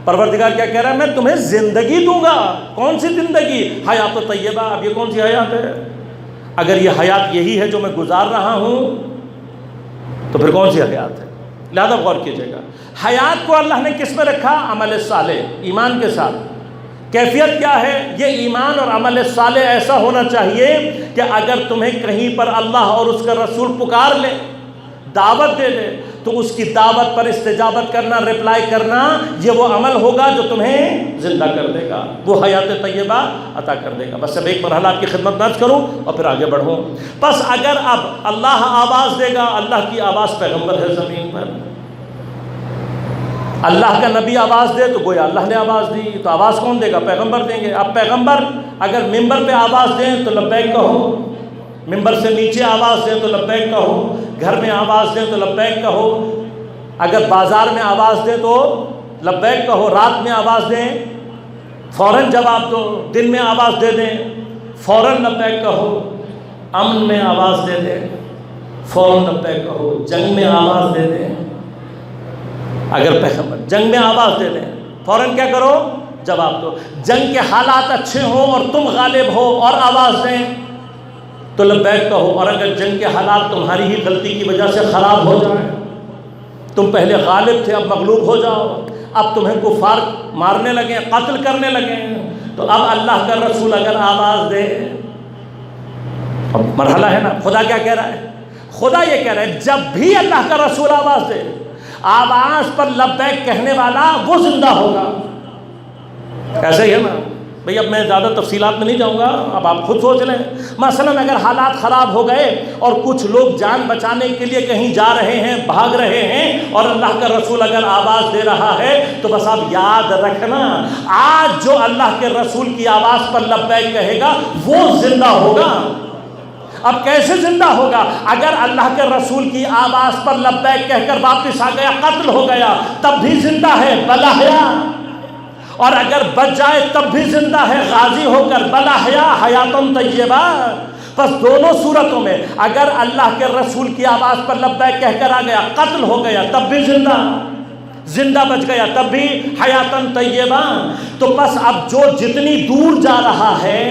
پروردگار کیا کہہ رہا ہے؟ میں تمہیں زندگی دوں گا۔ کون سی زندگی؟ حیات طیبہ۔ اب یہ کون سی حیات ہے؟ اگر یہ حیات یہی ہے جو میں گزار رہا ہوں تو پھر کون سی حیات ہے؟ لہذا غور کیجیے گا، حیات کو اللہ نے کس میں رکھا؟ عمل صالح، ایمان کے ساتھ۔ کیفیت کیا ہے؟ یہ ایمان اور عمل صالح ایسا ہونا چاہیے کہ اگر تمہیں کہیں پر اللہ اور اس کا رسول پکار لے، دعوت دے دے، تو اس کی دعوت پر استجابت کرنا، ریپلائی کرنا، یہ وہ عمل ہوگا جو تمہیں زندہ کر دے گا، وہ حیات طیبہ عطا کر دے گا۔ بس اب ایک مرحلہ آپ کی خدمت درج کروں اور پھر آگے بڑھوں۔ پس اگر اب اللہ آواز دے گا، اللہ کی آواز پیغمبر ہے زمین پر، اللہ کا نبی آواز دے تو گویا اللہ نے آواز دی، تو آواز کون دے گا؟ پیغمبر دیں گے۔ اب پیغمبر اگر ممبر پہ آواز دیں تو لبیک کہو، ممبر سے نیچے آواز دیں تو لبیک کہو، گھر میں آواز دیں تو لبیک کہو، اگر بازار میں آواز دیں تو لبیک کہو، رات میں آواز دیں فوراً جواب دو، دن میں آواز دے دیں فوراً لبیک کہو، امن میں آواز دے دیں فوراً لبیک کہو، جنگ میں آواز دے دیں، اگر پیغمبر جنگ میں آواز دے دیں فوراً کیا کرو؟ جواب دو۔ جنگ کے حالات اچھے ہوں اور تم غالب ہو اور آواز دیں تو لبیک کہو، اور اگر جنگ کے حالات تمہاری ہی غلطی کی وجہ سے خراب ہو جائیں، تم پہلے غالب تھے اب مغلوب ہو جاؤ، اب تمہیں کفار مارنے لگے، قتل کرنے لگے، تو اب اللہ کا رسول اگر آواز دے، اب مرحلہ ہے نا، خدا کیا کہہ رہا ہے؟ خدا یہ کہہ رہا ہے جب بھی اللہ کا رسول آواز دے، آواز پر لبیک کہنے والا وہ زندہ ہوگا۔ ایسے ہی ہے نا بھئی، اب میں زیادہ تفصیلات میں نہیں جاؤں گا، اب آپ خود سوچ لیں۔ مثلا اگر حالات خراب ہو گئے اور کچھ لوگ جان بچانے کے لیے کہیں جا رہے ہیں، بھاگ رہے ہیں، اور اللہ کا رسول اگر آواز دے رہا ہے تو بس آپ یاد رکھنا، آج جو اللہ کے رسول کی آواز پر لبیک کہے گا وہ زندہ ہوگا۔ اب کیسے زندہ ہوگا؟ اگر اللہ کے رسول کی آواز پر لبیک کہہ کر واپس آ گیا، قتل ہو گیا، تب بھی زندہ ہے بلاحیا، اور اگر بچ جائے تب بھی زندہ ہے غازی ہو کر بلاحیا حیاتن طیبہ۔ بس دونوں صورتوں میں اگر اللہ کے رسول کی آواز پر لبیک کہہ کر آ گیا، قتل ہو گیا تب بھی زندہ بچ گیا تب بھی حیاتن طیبہ۔ تو بس اب جو جتنی دور جا رہا ہے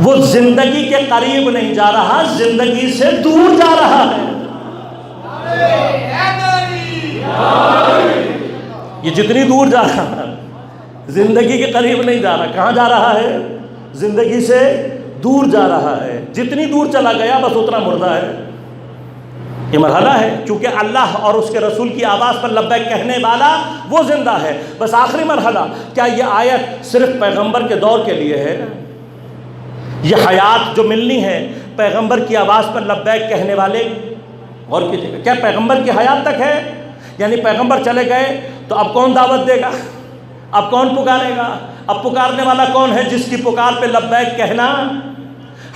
وہ زندگی کے قریب نہیں جا رہا، زندگی سے دور جا رہا ہے۔ یہ جتنی دور جا رہا ہے زندگی کے قریب نہیں جا رہا، کہاں جا رہا ہے؟ زندگی سے دور جا رہا ہے۔ جتنی دور چلا گیا بس اتنا مردہ ہے۔ یہ مرحلہ ہے، کیونکہ اللہ اور اس کے رسول کی آواز پر لبیک کہنے والا وہ زندہ ہے۔ بس آخری مرحلہ، کیا یہ آیت صرف پیغمبر کے دور کے لیے ہے؟ یہ حیات جو ملنی ہے پیغمبر کی آواز پر لبیک کہنے والے، غور کیجیے گا، کیا پیغمبر کی حیات تک ہے؟ یعنی پیغمبر چلے گئے تو اب کون دعوت دے گا؟ اب کون پکارے گا؟ اب پکارنے والا کون ہے جس کی پکار پہ لبیک کہنا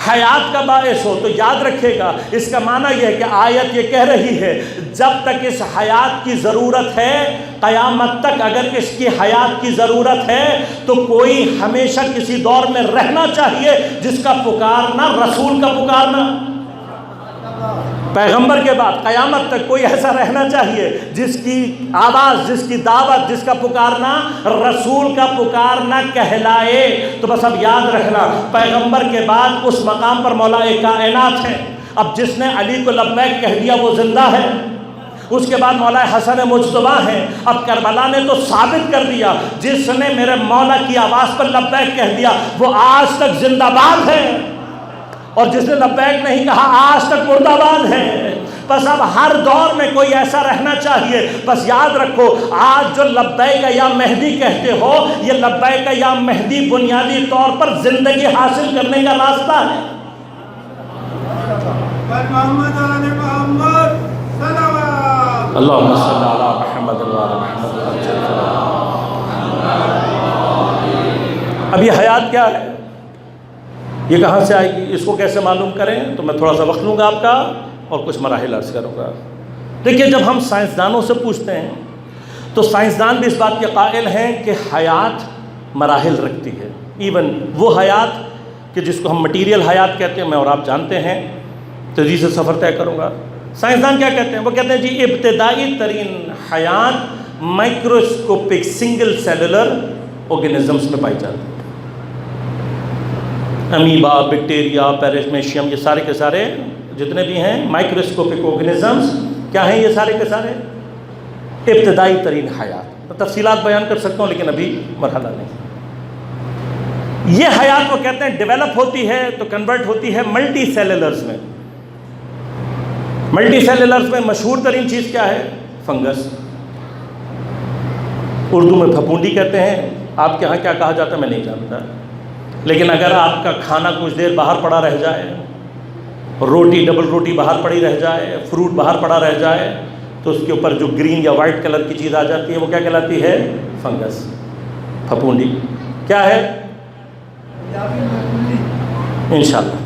حیات کا باعث ہو؟ تو یاد رکھے گا، اس کا معنی یہ ہے کہ آیت یہ کہہ رہی ہے جب تک اس حیات کی ضرورت ہے، قیامت تک اگر اس کی حیات کی ضرورت ہے تو کوئی ہمیشہ کسی دور میں رہنا چاہیے جس کا پکارنا رسول کا پکارنا، پیغمبر کے بعد قیامت تک کوئی ایسا رہنا چاہیے جس کی آواز، جس کی دعوت، جس کا پکارنا رسول کا پکارنا کہلائے۔ تو بس اب یاد رکھنا، پیغمبر کے بعد اس مقام پر مولا کائنات ہے۔ اب جس نے علی کو لبیک کہہ دیا وہ زندہ ہے، اس کے بعد مولا حسن مجتبیٰ ہے۔ اب کربلا نے تو ثابت کر دیا، جس نے میرے مولا کی آواز پر لبیک کہہ دیا وہ آج تک زندہ باد ہے، اور جس نے لبیک نہیں کہا آج تک مردہ باد ہے۔ بس اب ہر دور میں کوئی ایسا رہنا چاہیے۔ بس یاد رکھو، آج جو لبیک یا مہدی کہتے ہو، یہ لبیک یا مہدی بنیادی طور پر زندگی حاصل کرنے کا راستہ ہے۔ محمد صلوات اللہم صلی علی محمد و علی محمد. اب یہ حیات کیا ہے؟ یہ کہاں سے آئے گی؟ اس کو کیسے معلوم کریں؟ تو میں تھوڑا سا وقت لوں گا آپ کا اور کچھ مراحل عرض کروں گا. دیکھیے، جب ہم سائنسدانوں سے پوچھتے ہیں تو سائنسدان بھی اس بات کے قائل ہیں کہ حیات مراحل رکھتی ہے. ایون وہ حیات کہ جس کو ہم مٹیریل حیات کہتے ہیں، میں اور آپ جانتے ہیں، تیزی سے سفر طے کروں گا. سائنسدان کیا کہتے ہیں؟ وہ کہتے ہیں جی ابتدائی ترین حیات مائکروسکوپک سنگل سیلولر آرگینزمس میں پائی جاتی ہے. امیبا، بیکٹیریا، پیرسمیشیم، یہ سارے کے سارے جتنے بھی ہیں مائکروسکوپک آرگینزمس کیا ہیں؟ یہ سارے کے سارے ابتدائی ترین حیات. تفصیلات بیان کر سکتا ہوں لیکن ابھی مرحلہ نہیں. یہ حیات وہ کہتے ہیں ڈیولپ ہوتی ہے تو کنورٹ ہوتی ہے ملٹی سیلولرز میں. ملٹی سیلولرز میں مشہور ترین چیز کیا ہے؟ فنگس. اردو میں پھپھوندی کہتے ہیں. آپ کے ہاں کیا کہا جاتا ہے میں نہیں جانتا، لیکن اگر آپ کا کھانا کچھ دیر باہر پڑا رہ جائے، روٹی ڈبل روٹی باہر پڑی رہ جائے، فروٹ باہر پڑا رہ جائے، تو اس کے اوپر جو گرین یا وائٹ کلر کی چیز آ جاتی ہے وہ کیا کہلاتی ہے؟ فنگس، پھپھوندی. کیا ہے؟ انشاءاللہ.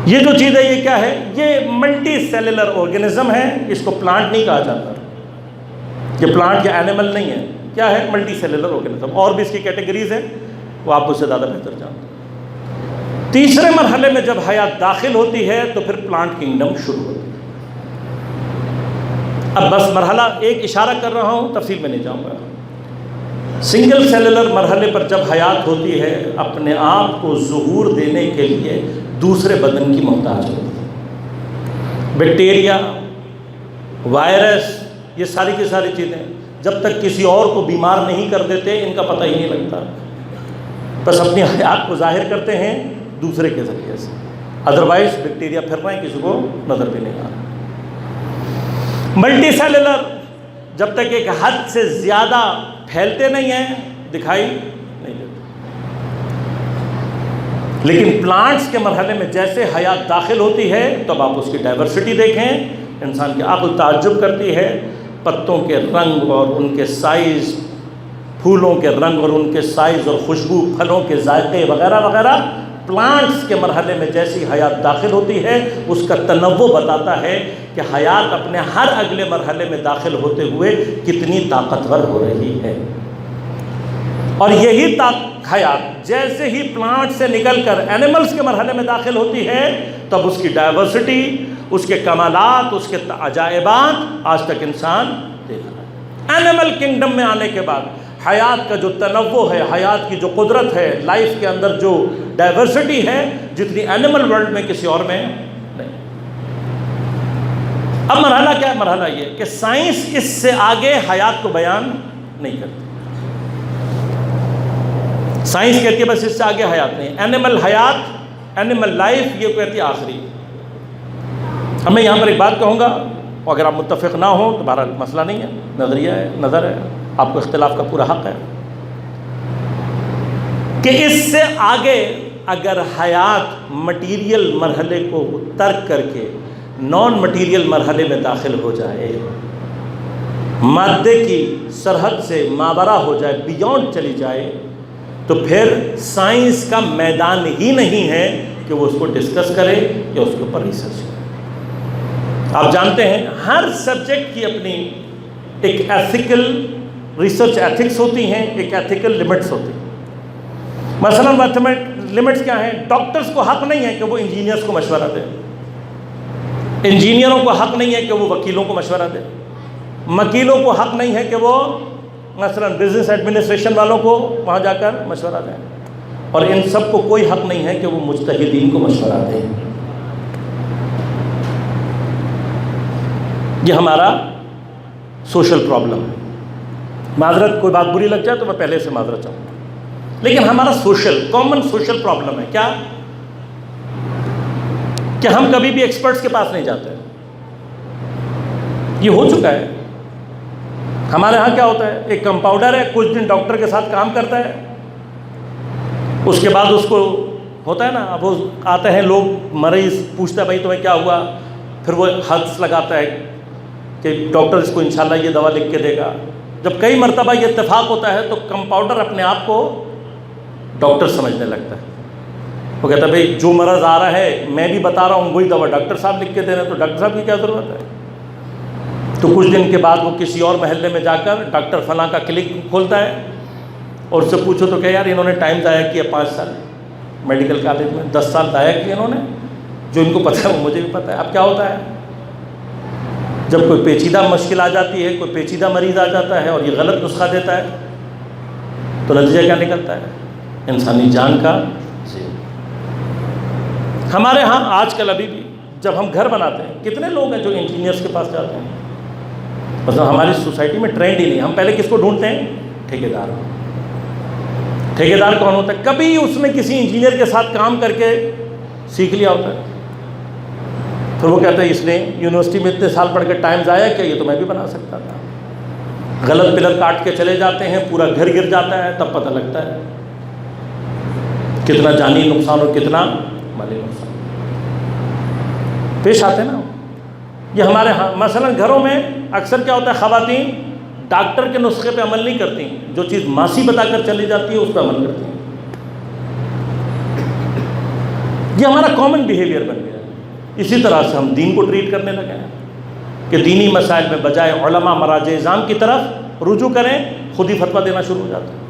یہ جو چیز ہے یہ کیا ہے؟ یہ ملٹی سیلولر آرگینزم ہے. اس کو پلانٹ نہیں کہا جاتا. یہ پلانٹ یا اینیمل نہیں ہے. کیا ہے؟ Multi cellular organism. اور بھی اس کی کیٹیگریز ہیں، وہ آپ مجھ سے زیادہ بہتر جانتے ہیں. تیسرے مرحلے میں جب حیات داخل ہوتی ہے تو پھر پلانٹ کنگڈم شروع ہوتی ہے. اب بس مرحلہ ایک اشارہ کر رہا ہوں، تفصیل میں نہیں جاؤں گا. سنگل سیلولر مرحلے پر جب حیات ہوتی ہے، اپنے آپ کو ظہور دینے کے لیے دوسرے بدن کی محتاج ہوتی ہے. بیکٹیریا، وائرس، یہ ساری کی ساری چیزیں جب تک کسی اور کو بیمار نہیں کر دیتے ان کا پتہ ہی نہیں لگتا. بس اپنی حیات کو ظاہر کرتے ہیں دوسرے کے ذریعے سے. ادروائز بیکٹیریا پھر رہے ہیں، کسی کو نظر بھی نہیں آ رہا. ملٹی سیلولر جب تک ایک حد سے زیادہ پھیلتے نہیں ہیں، دکھائی نہیں دیتے. لیکن پلانٹس کے مرحلے میں جیسے حیات داخل ہوتی ہے تو اب آپ اس کی ڈائیورسٹی دیکھیں. انسان کی عقل تعجب کرتی ہے. پتوں کے رنگ اور ان کے سائز، پھولوں کے رنگ اور ان کے سائز اور خوشبو، پھلوں کے ذائقے وغیرہ وغیرہ. پلانٹس کے مرحلے میں جیسی حیات داخل ہوتی ہے اس کا تنوع بتاتا ہے کہ حیات اپنے ہر اگلے مرحلے میں داخل ہوتے ہوئے کتنی طاقتور ہو رہی ہے. اور یہی حیات جیسے ہی پلانٹ سے نکل کر اینیملز کے مرحلے میں داخل ہوتی ہے تب اس کی ڈائیورسٹی، اس کے کمالات، اس کے عجائبات آج تک انسان دیکھ رہا ہے. اینیمل کنگڈم میں آنے کے بعد حیات کا جو تنوع ہے، حیات کی جو قدرت ہے، لائف کے اندر جو ڈائیورسٹی ہے، جتنی اینیمل ورلڈ میں کسی اور میں نہیں. اب مرحلہ کیا ہے؟ مرحلہ یہ کہ سائنس اس سے آگے حیات کو بیان نہیں کرتی. سائنس کہتی ہے بس اس سے آگے حیات نہیں. اینیمل حیات، اینیمل لائف، یہ کہتی ہے آخری. اب میں یہاں پر ایک بات کہوں گا اور اگر آپ متفق نہ ہوں تو بہرحال مسئلہ نہیں ہے، نظریہ ہے، نظر ہے، آپ کو اختلاف کا پورا حق ہے کہ اس سے آگے اگر حیات مٹیریل مرحلے کو ترک کر کے نان مٹیریل مرحلے میں داخل ہو جائے، مادے کی سرحد سے ماورا ہو جائے، بیونڈ چلی جائے، تو پھر سائنس کا میدان ہی نہیں ہے کہ وہ اس کو ڈسکس کرے یا اس کے اوپر ریسرچ کرے. آپ جانتے ہیں ہر سبجیکٹ کی اپنی ایک ایتھیکل ریسرچ ایتھکس ہوتی ہیں، ایک ایتھیکل لمٹس ہوتی ہیں. مثلا لمٹس کیا ہیں؟ ڈاکٹرز کو حق نہیں ہے کہ وہ انجینئرز کو مشورہ دیں. انجینئروں کو حق نہیں ہے کہ وہ وکیلوں کو مشورہ دیں. وکیلوں کو حق نہیں ہے کہ وہ مثلا بزنس ایڈمنسٹریشن والوں کو وہاں جا کر مشورہ دیں. اور ان سب کو کوئی حق نہیں ہے کہ وہ مجتہدین کو مشورہ دیں. یہ ہمارا سوشل پرابلم ہے. معذرت، کوئی بات بری لگ جائے تو میں پہلے سے معذرت چاہوں گا، لیکن ہمارا کامن سوشل پرابلم ہے کیا کہ ہم کبھی بھی ایکسپرٹس کے پاس نہیں جاتے. یہ ہو چکا ہے. ہمارے ہاں کیا ہوتا ہے؟ ایک کمپاؤنڈر ہے، کچھ دن ڈاکٹر کے ساتھ کام کرتا ہے، اس کے بعد اس کو ہوتا ہے نا، اب وہ آتے ہیں لوگ، مریض پوچھتا ہے بھائی تمہیں کیا ہوا، پھر وہ حدس لگاتا ہے کہ ڈاکٹر اس کو انشاءاللہ یہ دوا لکھ کے دے گا. جب کئی مرتبہ یہ اتفاق ہوتا ہے تو کمپاؤنڈر اپنے آپ کو ڈاکٹر سمجھنے لگتا ہے. وہ کہتا ہے بھئی جو مرض آ رہا ہے میں بھی بتا رہا ہوں وہی دوا ڈاکٹر صاحب لکھ کے دے رہے ہیں، تو ڈاکٹر صاحب کی کیا ضرورت ہے. تو کچھ دن کے بعد وہ کسی اور محلے میں جا کر ڈاکٹر فلاں کا کلینک کھولتا ہے اور اس سے پوچھو تو کہ یار انہوں نے ٹائم ضائع کیا 5 سال میڈیکل کالج میں، 10 سال ضائع کیے انہوں نے. جو ان کو پتہ ہے وہ مجھے بھی پتہ ہے. اب کیا ہوتا ہے جب کوئی پیچیدہ مشکل آ جاتی ہے، کوئی پیچیدہ مریض آ جاتا ہے اور یہ غلط نسخہ دیتا ہے تو نتیجہ کیا نکلتا ہے؟ انسانی جان کا. ہمارے ہاں آج کل ابھی بھی جب ہم گھر بناتے ہیں کتنے لوگ ہیں جو انجینئرس کے پاس جاتے ہیں. مطلب ہماری سوسائٹی میں ٹرینڈ ہی نہیں. ہم پہلے کس کو ڈھونڈتے ہیں؟ ٹھیکیدار. ٹھیکیدار کون ہوتا ہے؟ کبھی اس نے کسی انجینئر کے ساتھ کام کر کے سیکھ لیا ہوتا ہے. پھر وہ کہتا ہے اس نے یونیورسٹی میں اتنے سال پڑھ کے ٹائم ضائع کیا، یہ تو میں بھی بنا سکتا تھا. غلط پلر کاٹ کے چلے جاتے ہیں، پورا گھر گر جاتا ہے، تب پتہ لگتا ہے کتنا جانی نقصان اور کتنا مالی نقصان پیش آتے ہیں نا. یہ ہمارے ہاں مثلا گھروں میں اکثر کیا ہوتا ہے، خواتین ڈاکٹر کے نسخے پہ عمل نہیں کرتی، جو چیز ماسی بتا کر چلی جاتی ہے اس پہ عمل کرتی ہیں. یہ ہمارا کامن بیہیویئر بن گیا ہے. اسی طرح سے ہم دین کو ٹریٹ کرنے لگے ہیں کہ دینی مسائل میں بجائے علماء مراجع اعظام کی طرف رجوع کریں، خود ہی فتویٰ دینا شروع ہو جاتا ہے.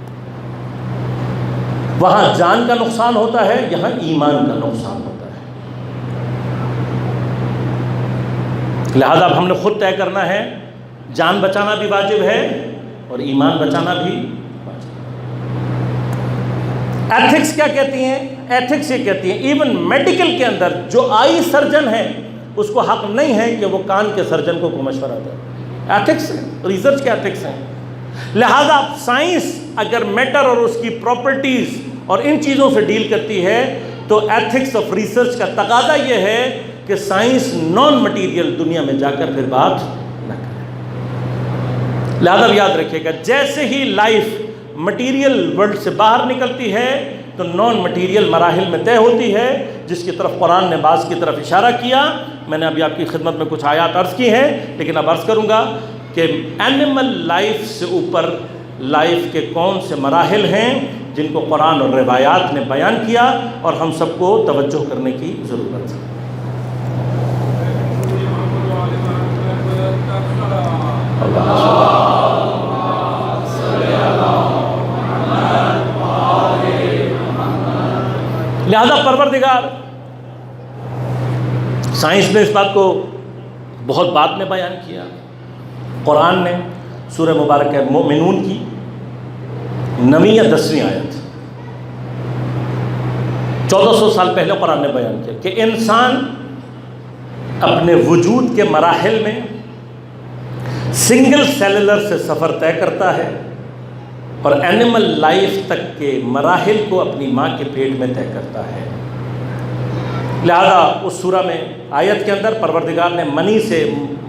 وہاں جان کا نقصان ہوتا ہے، یہاں ایمان کا نقصان ہوتا ہے. لہذا اب ہم نے خود طے کرنا ہے، جان بچانا بھی واجب ہے اور ایمان بچانا بھی واجب ہے. ایتھکس کیا کہتی ہیں؟ ایتھکس یہ کہتی ہیں ایون میڈیکل کے اندر جو آئی سرجن ہے اس کو حق نہیں ہے کہ وہ کان کے سرجن کو مشورہ دے. ایتھکس ہے، ریسرچ کے ایتھکس ہیں. لہذا سائنس اگر میٹر اور اس کی پراپرٹیز اور ان چیزوں سے ڈیل کرتی ہے تو ایتھکس آف ریسرچ کا تقاضا یہ ہے کہ سائنس نان مٹیریل دنیا میں جا کر پھر بات نہ کرے. لہذا یاد رکھیے گا جیسے ہی لائف مٹیریل ورلڈ سے باہر نکلتی ہے تو نان مٹیریل مراحل میں طے ہوتی ہے، جس کی طرف قرآن نے بعض کی طرف اشارہ کیا. میں نے ابھی آپ کی خدمت میں کچھ آیات عرض کی ہیں، لیکن اب عرض کروں گا کہ اینیمل لائف سے اوپر لائف کے کون سے مراحل ہیں جن کو قرآن اور روایات نے بیان کیا اور ہم سب کو توجہ کرنے کی ضرورت ہے. لہذا پروردگار سائنس نے اس بات کو بہت بعد میں بیان کیا. قرآن نے سورہ مبارکہ مومنون کی 9ویں یا 10ویں آیت 1400 سال پہلے قرآن نے بیان کیا کہ انسان اپنے وجود کے مراحل میں سنگل سیلولر سے سفر طے کرتا ہے اور اینیمل لائف تک کے مراحل کو اپنی ماں کے پیٹ میں طے کرتا ہے. لہذا اس سورہ میں آیت کے اندر پروردگار نے منی سے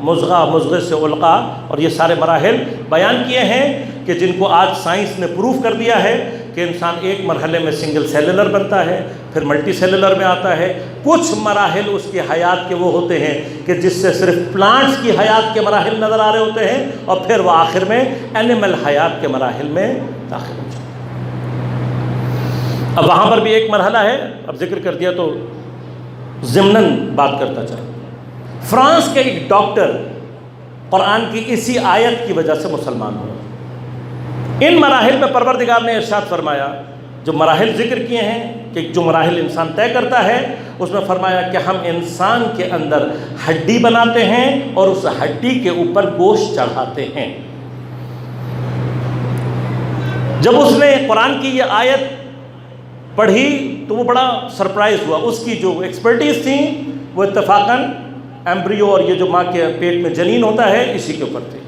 مضغہ، مضغے سے علقہ اور یہ سارے مراحل بیان کیے ہیں کہ جن کو آج سائنس نے پروف کر دیا ہے کہ انسان ایک مرحلے میں سنگل سیلولر بنتا ہے، پھر ملٹی سیلولر میں آتا ہے. کچھ مراحل اس کی حیات کے وہ ہوتے ہیں کہ جس سے صرف پلانٹس کی حیات کے مراحل نظر آ رہے ہوتے ہیں اور پھر وہ آخر میں اینیمل حیات کے مراحل میں داخل ہو جاتے ہیں. اب وہاں پر بھی ایک مرحلہ ہے، اب ذکر کر دیا تو ضمناً بات کرتا چاہیے. فرانس کے ایک ڈاکٹر قرآن کی اسی آیت کی وجہ سے مسلمان ہوئے. ان مراحل میں پروردگار نے ارشاد فرمایا، جو مراحل ذکر کیے ہیں کہ جو مراحل انسان طے کرتا ہے، اس میں فرمایا کہ ہم انسان کے اندر ہڈی بناتے ہیں اور اس ہڈی کے اوپر گوشت چڑھاتے ہیں. جب اس نے قرآن کی یہ آیت پڑھی تو وہ بڑا سرپرائز ہوا. اس کی جو ایکسپرٹیز تھی وہ اتفاقاً ایمبریو اور یہ جو ماں کے پیٹ میں جنین ہوتا ہے اسی کے اوپر تھی.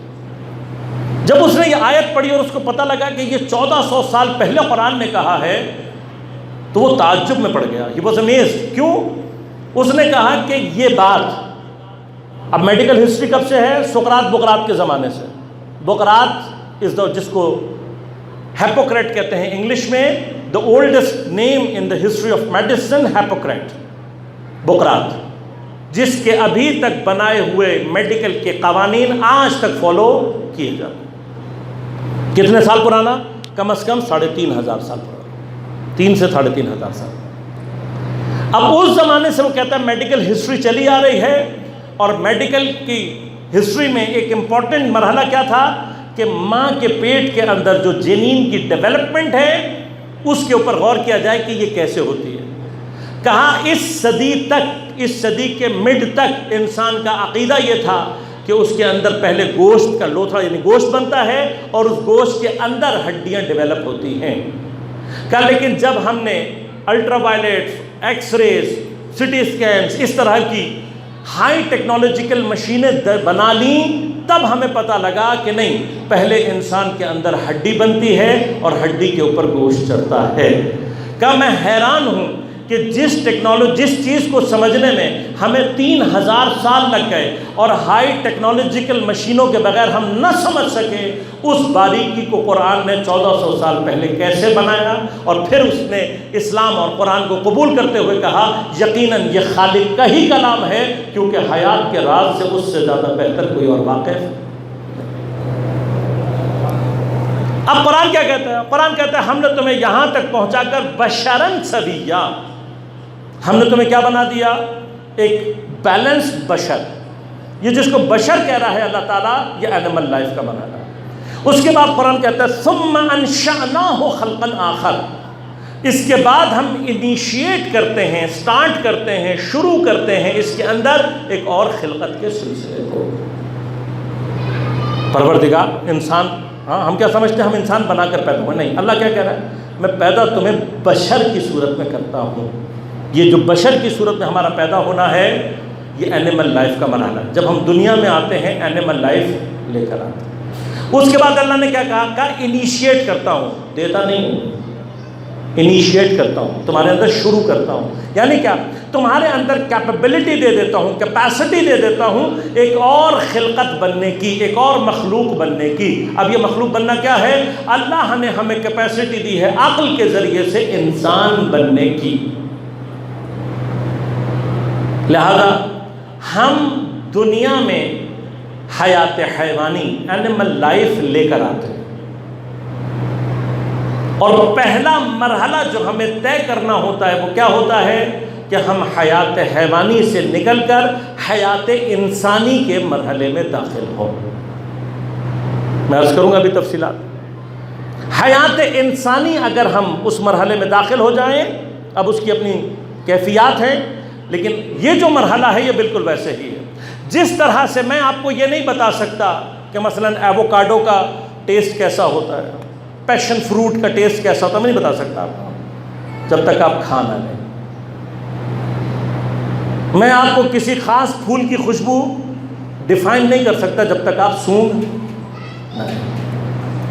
جب اس نے یہ آیت پڑھی اور اس کو پتہ لگا کہ یہ 1400 سال پہلے قرآن نے کہا ہے تو وہ تعجب میں پڑ گیا. He was amazed. کیوں؟ اس نے کہا کہ یہ بات اب میڈیکل ہسٹری کب سے ہے؟ سقراط بقراط کے زمانے سے. بقراط جس کو ہیپوکریٹ کہتے ہیں انگلش میں، the oldest name in the history of medicine, Hippocrates, بقراط. جس کے ابھی تک بنائے ہوئے میڈیکل کے قوانین آج تک فالو کیے جاتے ہیں۔ کتنے سال پرانا؟ کم از کم 3500 سال پرانا، 3 سے 3500 سال۔ اب اس زمانے سے وہ کہتا ہے میڈیکل ہسٹری چلی آ رہی ہے، اور میڈیکل کی ہسٹری میں ایک امپورٹنٹ مرحلہ کیا تھا کہ ماں کے پیٹ کے اندر جو جنین کی ڈیولپمنٹ ہے اس کے اوپر غور کیا جائے کہ یہ کیسے ہوتی ہے۔ کہا اس صدی تک، اس صدی کے مڈ تک انسان کا عقیدہ یہ تھا کہ اس کے اندر پہلے گوشت کا لوتھڑا یعنی گوشت بنتا ہے، اور اس گوشت کے اندر ہڈیاں ڈیولپ ہوتی ہیں۔ کہا لیکن جب ہم نے ultraviolets, X rays, CT scans, اس طرح کی ہائی ٹیکنالوجیکل مشینیں بنا لیں، تب ہمیں پتہ لگا کہ نہیں، پہلے انسان کے اندر ہڈی بنتی ہے اور ہڈی کے اوپر گوشت چڑھتا ہے۔ کہا میں حیران ہوں کہ جس چیز کو سمجھنے میں ہمیں 3000 سال لگ گئے اور ہائی ٹیکنالوجیکل مشینوں کے بغیر ہم نہ سمجھ سکے، اس باریکی کو قرآن نے 1400 سال پہلے کیسے بنایا، اور پھر اس نے اسلام اور قرآن کو قبول کرتے ہوئے کہا یقیناً یہ خالق کا ہی کلام ہے، کیونکہ حیات کے راز سے اس سے زیادہ بہتر کوئی اور واقف۔ اب قرآن کیا کہتا ہے؟ قرآن کہتا ہے ہم نے تمہیں یہاں تک پہنچا کر بشرن سویا، ہم نے تمہیں کیا بنا دیا؟ ایک بیلنس بشر۔ یہ جس کو بشر کہہ رہا ہے اللہ تعالیٰ، یہ اینیمل لائف کا بنانا ہے۔ اس کے بعد قرآن کہتا ہے ثم انشأناہ خلقا آخر، اس کے بعد ہم انیشیٹ کرتے ہیں، سٹارٹ کرتے ہیں، شروع کرتے ہیں اس کے اندر ایک اور خلقت کے سلسلے کو۔ پروردگار انسان، ہاں ہم کیا سمجھتے ہیں ہم انسان بنا کر پیدا ہوئے؟ نہیں، اللہ کیا کہہ رہا ہے؟ میں پیدا تمہیں بشر کی صورت میں کرتا ہوں۔ یہ جو بشر کی صورت میں ہمارا پیدا ہونا ہے، یہ اینیمل لائف کا مرحلہ ہے۔ جب ہم دنیا میں آتے ہیں اینیمل لائف لے کر آتے ہیں۔ اس کے بعد اللہ نے کیا کہا؟ کہا انیشیٹ کرتا ہوں، دیتا نہیں ہوں، انیشیٹ کرتا ہوں، تمہارے اندر شروع کرتا ہوں۔ یعنی کیا؟ تمہارے اندر کیپیبلٹی دے دیتا ہوں، کیپیسٹی دے دیتا ہوں ایک اور خلقت بننے کی، ایک اور مخلوق بننے کی۔ اب یہ مخلوق بننا کیا ہے؟ اللہ نے ہمیں کیپیسٹی دی ہے عقل کے ذریعے سے انسان بننے کی۔ لہذا ہم دنیا میں حیات حیوانی، اینیمل لائف لے کر آتے ہیں، اور پہلا مرحلہ جو ہمیں طے کرنا ہوتا ہے وہ کیا ہوتا ہے کہ ہم حیات حیوانی سے نکل کر حیات انسانی کے مرحلے میں داخل ہوں۔ میں عرض کروں گا ابھی تفصیلات۔ حیات انسانی اگر ہم اس مرحلے میں داخل ہو جائیں، اب اس کی اپنی کیفیات ہیں، لیکن یہ جو مرحلہ ہے یہ بالکل ویسے ہی ہے۔ جس طرح سے میں آپ کو یہ نہیں بتا سکتا کہ مثلاً ایووکاڈو کا ٹیسٹ کیسا ہوتا ہے، پیشن فروٹ کا ٹیسٹ کیسا ہوتا ہے، میں نہیں بتا سکتا آپ کو جب تک آپ کھا نہ لیں۔ میں آپ کو کسی خاص پھول کی خوشبو ڈیفائن نہیں کر سکتا جب تک آپ سونگھ نہ لیں۔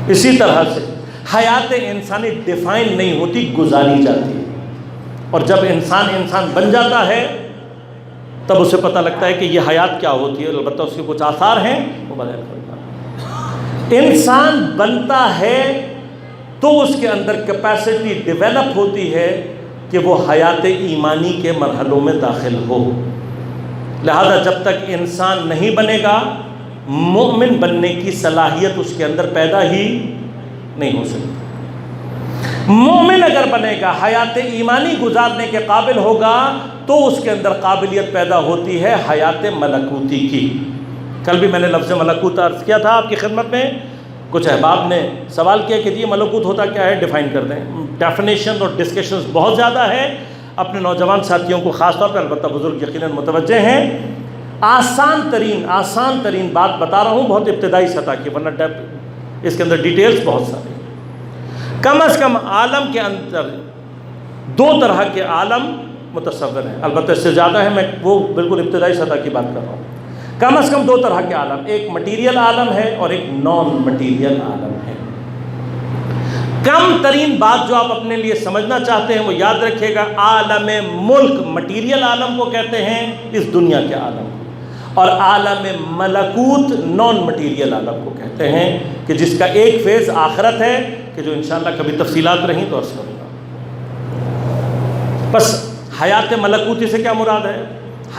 اسی طرح سے حیات انسانی ڈیفائن نہیں ہوتی، گزاری جاتی ہے، اور جب انسان بن جاتا ہے تب اسے پتہ لگتا ہے کہ یہ حیات کیا ہوتی ہے۔ البتہ اس کے کچھ آثار ہیں وہ بیان کرتا ہے۔ انسان بنتا ہے تو اس کے اندر کیپیسٹی ڈیولپ ہوتی ہے کہ وہ حیات ایمانی کے مرحلوں میں داخل ہو۔ لہذا جب تک انسان نہیں بنے گا، مومن بننے کی صلاحیت اس کے اندر پیدا ہی نہیں ہو سکتی۔ مومن اگر بنے گا، حیات ایمانی گزارنے کے قابل ہوگا، تو اس کے اندر قابلیت پیدا ہوتی ہے حیات ملکوتی کی۔ کل بھی میں نے لفظ ملکوت عرض کیا تھا آپ کی خدمت میں۔ کچھ احباب نے سوال کیا کہ یہ ملکوت ہوتا کیا ہے، ڈیفائن کر دیں۔ ڈیفینیشن اور ڈسکشنز بہت زیادہ ہے، اپنے نوجوان ساتھیوں کو خاص طور پر، البتہ بزرگ یقیناً متوجہ ہیں۔ آسان ترین بات بتا رہا ہوں، بہت ابتدائی سطح کی، ورنہ اس کے اندر ڈیٹیلز بہت ساری۔ کم از کم عالم کے اندر 2 طرح کے عالم متصور ہیں، البتہ اس سے زیادہ ہے، میں وہ بالکل ابتدائی سطح کی بات کر رہا ہوں۔ کم از کم 2 طرح کے عالم، ایک مٹیریل عالم ہے اور ایک نان مٹیریل عالم ہے۔ کم ترین بات جو آپ اپنے لیے سمجھنا چاہتے ہیں وہ یاد رکھیے گا، عالم ملک مٹیریل عالم کو کہتے ہیں، اس دنیا کے عالم کو، اور عالم ملکوت نان مٹیریل عالم کو کہتے ہیں، کہ جس کا ایک فیز آخرت ہے، کہ جو انشاءاللہ کبھی تفصیلات رہیں تو عرض کروں گا۔ بس حیات ملکوتی سے کیا مراد ہے؟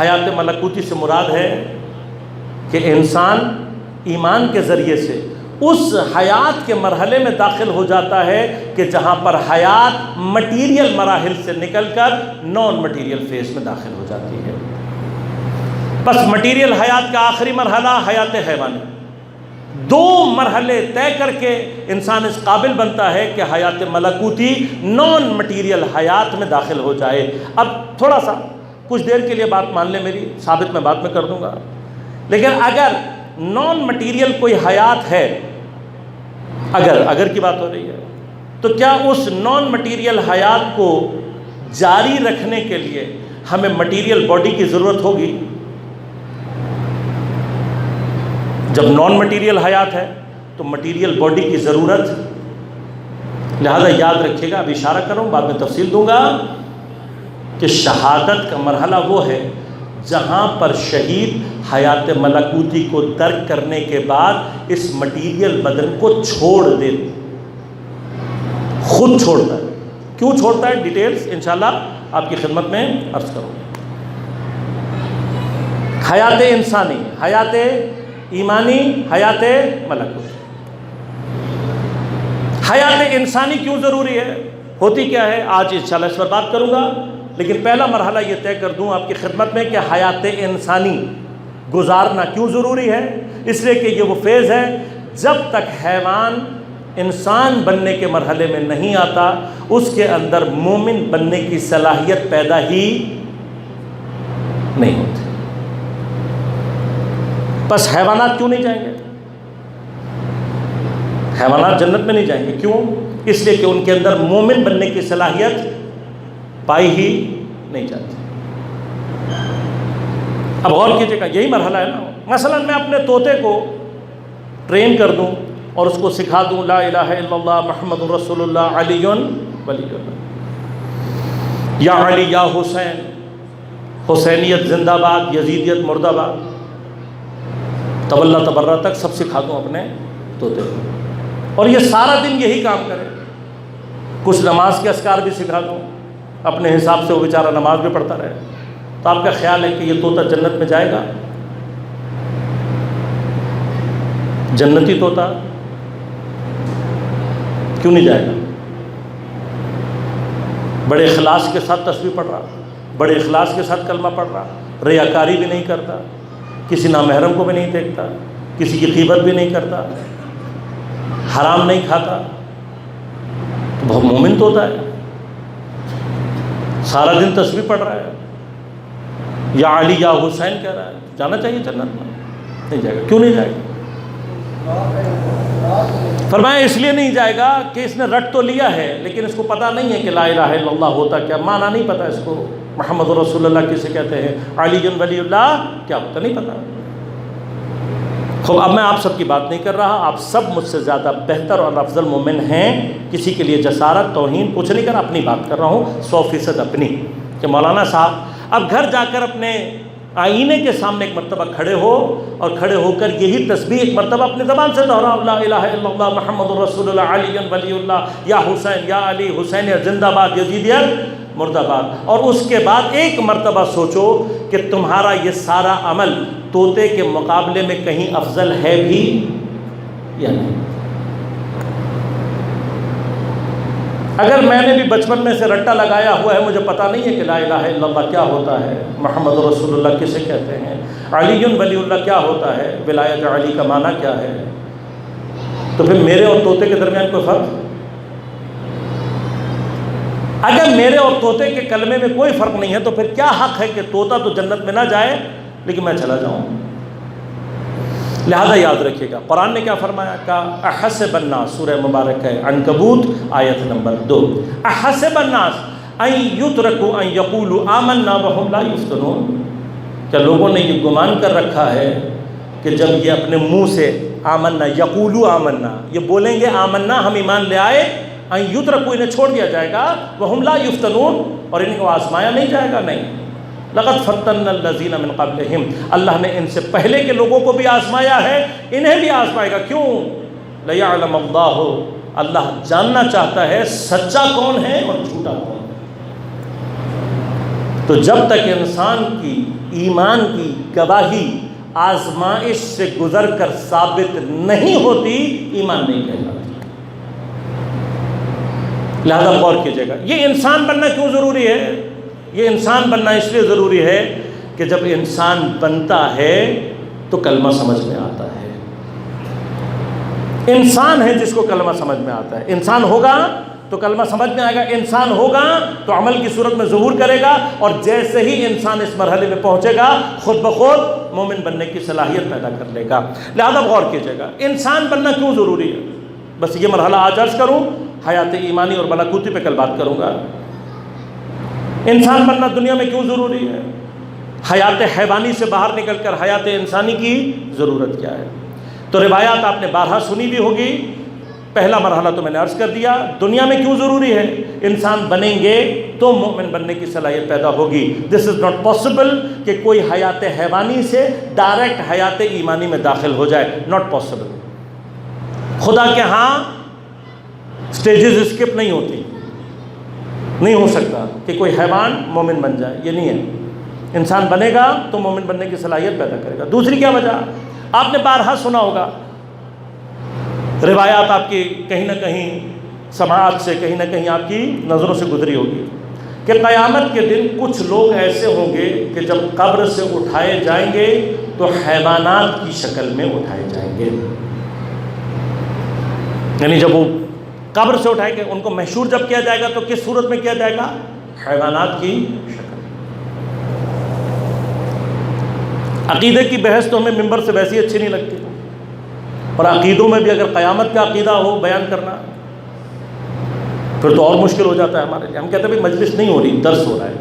حیات ملکوتی سے مراد ہے کہ انسان ایمان کے ذریعے سے اس حیات کے مرحلے میں داخل ہو جاتا ہے کہ جہاں پر حیات مٹیریل مراحل سے نکل کر نان مٹیریل فیز میں داخل ہو جاتی ہے۔ بس مٹیریل حیات کا آخری مرحلہ حیات حیوانی، دو مرحلے طے کر کے انسان اس قابل بنتا ہے کہ حیات ملکوتی نان مٹیریل حیات میں داخل ہو جائے۔ اب تھوڑا سا کچھ دیر کے لیے بات مان لیں میری، ثابت میں بعد میں کر دوں گا، لیکن اگر نان مٹیریل کوئی حیات ہے، اگر کی بات ہو رہی ہے، تو کیا اس نان مٹیریل حیات کو جاری رکھنے کے لیے ہمیں مٹیریل باڈی کی ضرورت ہوگی؟ جب نان مٹیریل حیات ہے تو مٹیریل باڈی کی ضرورت، لہذا یاد رکھیے گا، اب اشارہ کروں بعد میں تفصیل دوں گا، کہ شہادت کا مرحلہ وہ ہے جہاں پر شہید حیات ملکوتی کو درک کرنے کے بعد اس مٹیریل بدن کو چھوڑ دے، خود چھوڑتا ہے۔ کیوں چھوڑتا ہے ڈیٹیلز انشاءاللہ آپ کی خدمت میں عرض کروں۔ حیات انسانی، حیات ایمانی، حیات ملکوتی۔ حیات انسانی کیوں ضروری ہے، ہوتی کیا ہے، آج انشاءاللہ اس پر بات کروں گا، لیکن پہلا مرحلہ یہ طے کر دوں آپ کی خدمت میں کہ حیات انسانی گزارنا کیوں ضروری ہے۔ اس لیے کہ یہ وہ فیز ہے جب تک حیوان انسان بننے کے مرحلے میں نہیں آتا، اس کے اندر مومن بننے کی صلاحیت پیدا ہی نہیں ہوتی۔ بس حیوانات کیوں نہیں جائیں گے؟ حیوانات جنت میں نہیں جائیں گے، کیوں؟ اس لیے کہ ان کے اندر مومن بننے کی صلاحیت پائی ہی نہیں جاتی۔ اب غور کیجیے گا، یہی مرحلہ ہے نا۔ مثلا میں اپنے طوطے کو ٹرین کر دوں اور اس کو سکھا دوں لا الہ الا اللہ محمد رسول اللہ علی ولی اللہ، یا علی یا حسین، حسینیت زندہ باد، یزیدیت مردہ باد، تولہ تبرہ تک سب سکھا دوں اپنے طوطے کو، اور یہ سارا دن یہی کام کرے۔ کچھ نماز کے اذکار بھی سکھا دوں، اپنے حساب سے وہ بیچارہ نماز بھی پڑھتا رہے، تو آپ کا خیال ہے کہ یہ طوطا جنت میں جائے گا؟ جنتی طوطا کیوں نہیں جائے گا؟ بڑے اخلاص کے ساتھ تسبیح پڑھ رہا، بڑے اخلاص کے ساتھ کلمہ پڑھ رہا، ریاکاری بھی نہیں کرتا، کسی نامحرم کو بھی نہیں دیکھتا، کسی کی غیبت بھی نہیں کرتا، حرام نہیں کھاتا، تو بہت مومن طوطا ہے، سارا دن تسبیح پڑھ رہا ہے، یا علی یا حسین کہہ رہا ہے، جانا چاہیے جنت میں؟ نہیں جائے گا۔ کیوں نہیں جائے گا؟ فرمایا اس لیے نہیں جائے گا کہ اس نے رٹ تو لیا ہے لیکن اس کو پتہ نہیں ہے کہ لا الہ الا اللہ ہوتا کیا، معنی نہیں پتہ اس کو، محمد رسول اللہ کسے کہتے ہیں، علی ولی اللہ کیا ہوتا نہیں پتہ۔ خوب اب میں آپ سب کی بات نہیں کر رہا، آپ سب مجھ سے زیادہ بہتر اور افضل مومن ہیں، کسی کے لیے جسارت توہین کچھ نہیں کر رہا، اپنی بات کر رہا ہوں 100% اپنی، کہ مولانا صاحب اب گھر جا کر اپنے آئینے کے سامنے ایک مرتبہ کھڑے ہو، اور کھڑے ہو کر یہی تسبیح ایک مرتبہ اپنی زبان سے دہراؤ، لا الہ الا اللہ محمد رسول اللہ علی ولی اللہ، یا حسین یا علی، حسینیت زندہ باد، یزیدیت مردہ باد۔ اور اس کے بعد ایک مرتبہ سوچو کہ تمہارا یہ سارا عمل طوطے کے مقابلے میں کہیں افضل ہے بھی یا نہیں؟ اگر میں نے بھی بچپن میں سے رٹا لگایا ہوا ہے، مجھے پتہ نہیں ہے کہ لا الہ الا اللہ کیا ہوتا ہے، محمد رسول اللہ کسے کہتے ہیں، علی ولی اللہ کیا ہوتا ہے، ولایت علی کا معنی کیا ہے، تو پھر میرے اور طوطے کے درمیان کوئی فرق؟ اگر میرے اور طوطے کے کلمے میں کوئی فرق نہیں ہے تو پھر کیا حق ہے کہ طوطا تو جنت میں نہ جائے لیکن میں چلا جاؤں؟ لہذا یاد رکھیے گا قرآن نے کیا فرمایا، کہا احسب الناس، سورہ مبارک ہے عنکبوت آیت نمبر 2، احسب الناس ان یترکوا ان یقولوا آمنا وهم لا یفتنون، کیا لوگوں نے یہ گمان کر رکھا ہے کہ جب یہ اپنے منہ سے آمنا، یقولوا آمنا، یہ بولیں گے آمنا ہم ایمان لے آئے، ان یترکوا انہیں چھوڑ دیا جائے گا، وهم لا یفتنون اور ان کو آزمایا نہیں جائے گا؟ نہیں، لقد فتنا الذین من قبلہم، اللہ نے ان سے پہلے کے لوگوں کو بھی آزمایا ہے، انہیں بھی آزمائے گا۔ کیوں؟ لیعلم اللہ، اللہ جاننا چاہتا ہے سچا کون ہے اور جھوٹا کون ہے۔ تو جب تک انسان کی ایمان کی گواہی آزمائش سے گزر کر ثابت نہیں ہوتی، ایمان نہیں کہلاتا۔ لہذا غور کیجیے گا، یہ انسان بننا کیوں ضروری ہے؟ یہ انسان بننا اس لیے ضروری ہے کہ جب انسان بنتا ہے تو کلمہ سمجھ میں آتا ہے۔ انسان ہے جس کو کلمہ سمجھ میں آتا ہے۔ انسان ہوگا تو کلمہ سمجھ میں آئے گا، انسان ہوگا تو عمل کی صورت میں ظہور کرے گا، اور جیسے ہی انسان اس مرحلے میں پہنچے گا خود بخود مومن بننے کی صلاحیت پیدا کر لے گا۔ لہذا غور کیجیے گا، انسان بننا کیوں ضروری ہے؟ بس یہ مرحلہ آج عرض کروں، حیات ایمانی اور ملکوتی پہ کل بات کروں گا۔ انسان بننا دنیا میں کیوں ضروری ہے؟ حیات حیوانی سے باہر نکل کر حیات انسانی کی ضرورت کیا ہے؟ تو روایات آپ نے بارہا سنی بھی ہوگی۔ پہلا مرحلہ تو میں نے عرض کر دیا، دنیا میں کیوں ضروری ہے؟ انسان بنیں گے تو مومن بننے کی صلاحیت پیدا ہوگی۔ دس از ناٹ پاسبل کہ کوئی حیات حیوانی سے ڈائریکٹ حیات ایمانی میں داخل ہو جائے، ناٹ پاسبل۔ خدا کے ہاں سٹیجز اسکپ نہیں ہوتی، نہیں ہو سکتا کہ کوئی حیوان مومن بن جائے، یہ نہیں ہے۔ انسان بنے گا تو مومن بننے کی صلاحیت پیدا کرے گا۔ دوسری کیا وجہ؟ آپ نے بارہا سنا ہوگا، روایات آپ کی کہیں نہ کہیں سماعت سے، کہیں نہ کہیں آپ کی نظروں سے گزری ہوگی کہ قیامت کے دن کچھ لوگ ایسے ہوں گے کہ جب قبر سے اٹھائے جائیں گے تو حیوانات کی شکل میں اٹھائے جائیں گے۔ یعنی جب وہ قبر سے اٹھائے گے، ان کو محشور جب کیا جائے گا تو کس صورت میں کیا جائے گا؟ حیوانات کی شکل۔ عقیدے کی بحث تو ہمیں ممبر سے ویسی اچھی نہیں لگتی، اور عقیدوں میں بھی اگر قیامت کا عقیدہ ہو بیان کرنا پھر تو اور مشکل ہو جاتا ہے ہمارے لیے۔ ہم کہتے ہیں بھائی مجلس نہیں ہو رہی، درس ہو رہا ہے۔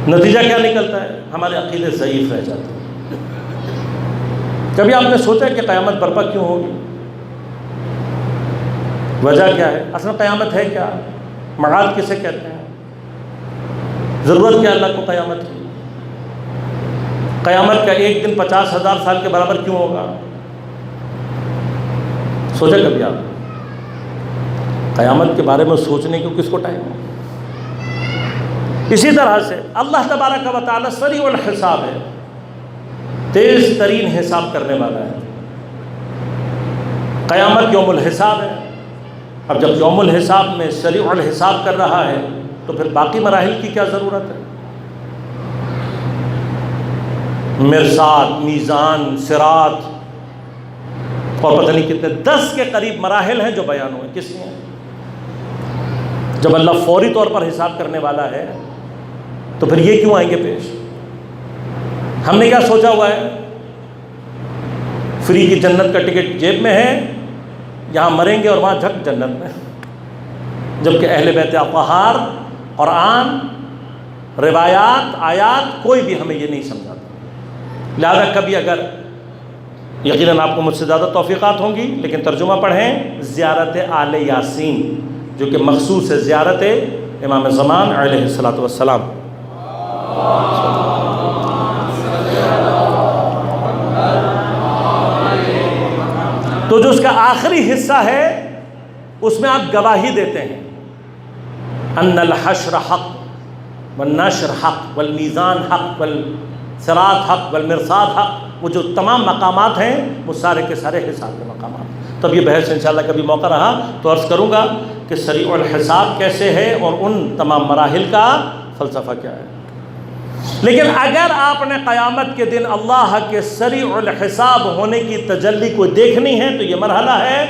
نتیجہ کیا نکلتا ہے؟ ہمارے عقیدے ضعیف رہ جاتے ہیں۔ کبھی آپ نے سوچا کہ قیامت برپا کیوں ہوگی؟ وجہ کیا ہے؟ اصل قیامت ہے کیا؟ معاد کسے کہتے ہیں؟ ضرورت کیا اللہ کو قیامت کی؟ قیامت کا ایک دن 50,000 سال کے برابر کیوں ہوگا؟ سوچا کبھی آپ؟ قیامت کے بارے میں سوچنے کو کس کو ٹائم ہے؟ اسی طرح سے اللہ تبارک و تعالی سریع الحساب ہے، تیز ترین حساب کرنے والا ہے۔ قیامت یوم الحساب ہے۔ اب جب یوم الحساب میں سریع الحساب کر رہا ہے تو پھر باقی مراحل کی کیا ضرورت ہے؟ مرصاد، میزان، صراط اور پتہ نہیں کتنے 10 کے قریب مراحل ہیں جو بیان ہوئے۔ کس نے؟ جب اللہ فوری طور پر حساب کرنے والا ہے تو پھر یہ کیوں آئیں گے پیش؟ ہم نے کیا سوچا ہوا ہے؟ فری کی جنت کا ٹکٹ جیب میں ہے، یہاں مریں گے اور وہاں جھک جنت میں، جبکہ اہل بیت اطہار، قرآن، روایات، آیات کوئی بھی ہمیں یہ نہیں سمجھاتا۔ لہذا کبھی اگر یقیناً آپ کو مجھ سے زیادہ توفیقات ہوں گی، لیکن ترجمہ پڑھیں زیارت آل یاسین، جو کہ مخصوص ہے زیارت امام زمان علیہ الصلوۃ والسلام۔ تو جو اس کا آخری حصہ ہے اس میں آپ گواہی دیتے ہیں ان الحشر حق والنشر حق والمیزان حق والصراط حق والمرصاد حق۔ وہ جو تمام مقامات ہیں وہ سارے کے سارے حساب کے مقامات۔ تب یہ بحث انشاءاللہ کبھی موقع رہا تو عرض کروں گا کہ سریع الحساب کیسے ہے اور ان تمام مراحل کا فلسفہ کیا ہے۔ لیکن اگر آپ نے قیامت کے دن اللہ کے سریع الحساب ہونے کی تجلی کو دیکھنی ہے تو یہ مرحلہ ہے،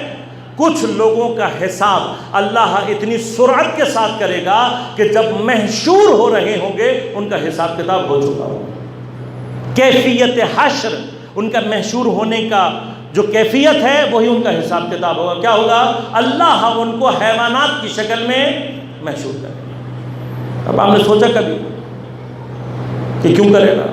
کچھ لوگوں کا حساب اللہ اتنی سرعت کے ساتھ کرے گا کہ جب محشور ہو رہے ہوں گے ان کا حساب کتاب ہو چکا ہوگا۔ کیفیت حشر، ان کا محشور ہونے کا جو کیفیت ہے وہی ان کا حساب کتاب ہوگا۔ کیا ہوگا؟ اللہ ان کو حیوانات کی شکل میں محشور کرے گا۔ اب آپ نے سوچا کبھی کہ کیوں کرے گا؟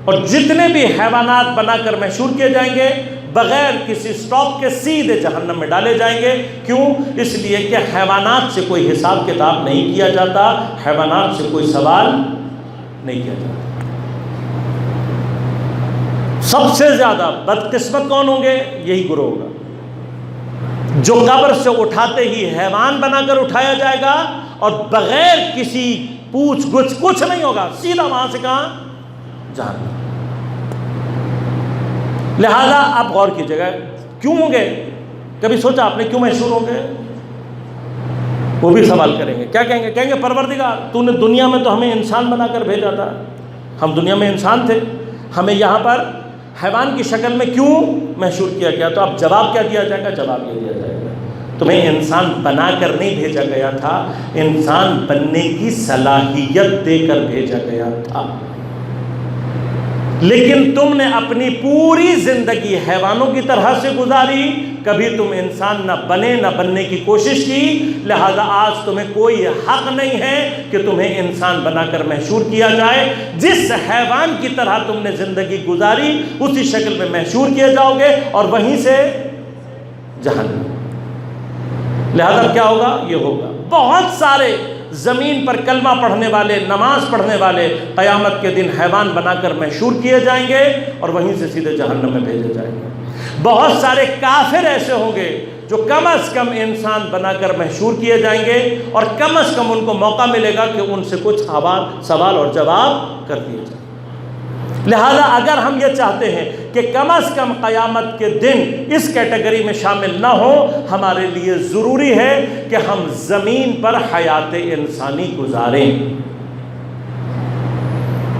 اور جتنے بھی حیوانات بنا کر محشور کیے جائیں گے بغیر کسی سٹاپ کے سیدھے جہنم میں ڈالے جائیں گے۔ کیوں؟ اس لیے کہ حیوانات سے کوئی حساب کتاب نہیں کیا جاتا، حیوانات سے کوئی سوال نہیں کیا جاتا۔ سب سے زیادہ بدقسمت کون ہوں گے؟ یہی گروہ ہوگا جو قبر سے اٹھاتے ہی حیوان بنا کر اٹھایا جائے گا اور بغیر کسی پوچھ گچھ کچھ نہیں ہوگا، سیدھا وہاں سے کہاں؟ جہنم۔ لہذا آپ غور کیجیے گا، کیوں ہوں گے؟ کبھی سوچا آپ نے کیوں محشور ہوں گے؟ وہ بھی سوال کریں گے، کیا کہیں گے؟ کہیں گے پروردگار تو نے دنیا میں تو ہمیں انسان بنا کر بھیجا تھا، ہم دنیا میں انسان تھے، ہمیں یہاں پر حیوان کی شکل میں کیوں محشور کیا گیا؟ تو اب جواب کیا دیا جائے گا؟ جواب یہ دیا جائے گا تمہیں انسان بنا کر نہیں بھیجا گیا تھا، انسان بننے کی صلاحیت دے کر بھیجا گیا تھا، لیکن تم نے اپنی پوری زندگی حیوانوں کی طرح سے گزاری، کبھی تم انسان نہ بنے نہ بننے کی کوشش کی، لہذا آج تمہیں کوئی حق نہیں ہے کہ تمہیں انسان بنا کر محشور کیا جائے۔ جس حیوان کی طرح تم نے زندگی گزاری اسی شکل میں محشور کیے جاؤ گے اور وہیں سے جہنم۔ لہذا کیا ہوگا؟ یہ ہوگا بہت سارے زمین پر کلمہ پڑھنے والے، نماز پڑھنے والے قیامت کے دن حیوان بنا کر محشور کیے جائیں گے اور وہیں سے سیدھے جہنم میں بھیجے جائیں گے۔ بہت سارے کافر ایسے ہوں گے جو کم از کم انسان بنا کر محشور کیے جائیں گے اور کم از کم ان کو موقع ملے گا کہ ان سے کچھ سوال اور جواب کر دیے جائیں۔ لہذا اگر ہم یہ چاہتے ہیں کہ کم از کم قیامت کے دن اس کیٹیگری میں شامل نہ ہو، ہمارے لیے ضروری ہے کہ ہم زمین پر حیات انسانی گزاریں۔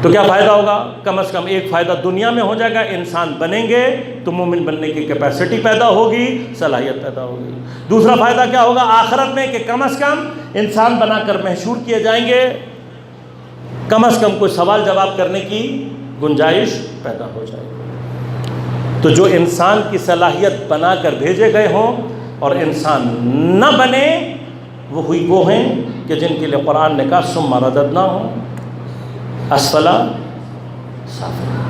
تو کیا فائدہ ہوگا؟ کم از کم ایک فائدہ دنیا میں ہو جائے گا، انسان بنیں گے تو مومن بننے کی کیپیسٹی پیدا ہوگی، صلاحیت پیدا ہوگی۔ دوسرا فائدہ کیا ہوگا آخرت میں؟ کہ کم از کم انسان بنا کر محشور کیے جائیں گے، کم از کم کوئی سوال جواب کرنے کی گنجائش پیدا ہو جائے گی۔ تو جو انسان کی صلاحیت بنا کر بھیجے گئے ہوں اور انسان نہ بنے، وہ ہیں کہ جن کے لیے قرآن نے کہا ثم رددناہم اسفل سافلین۔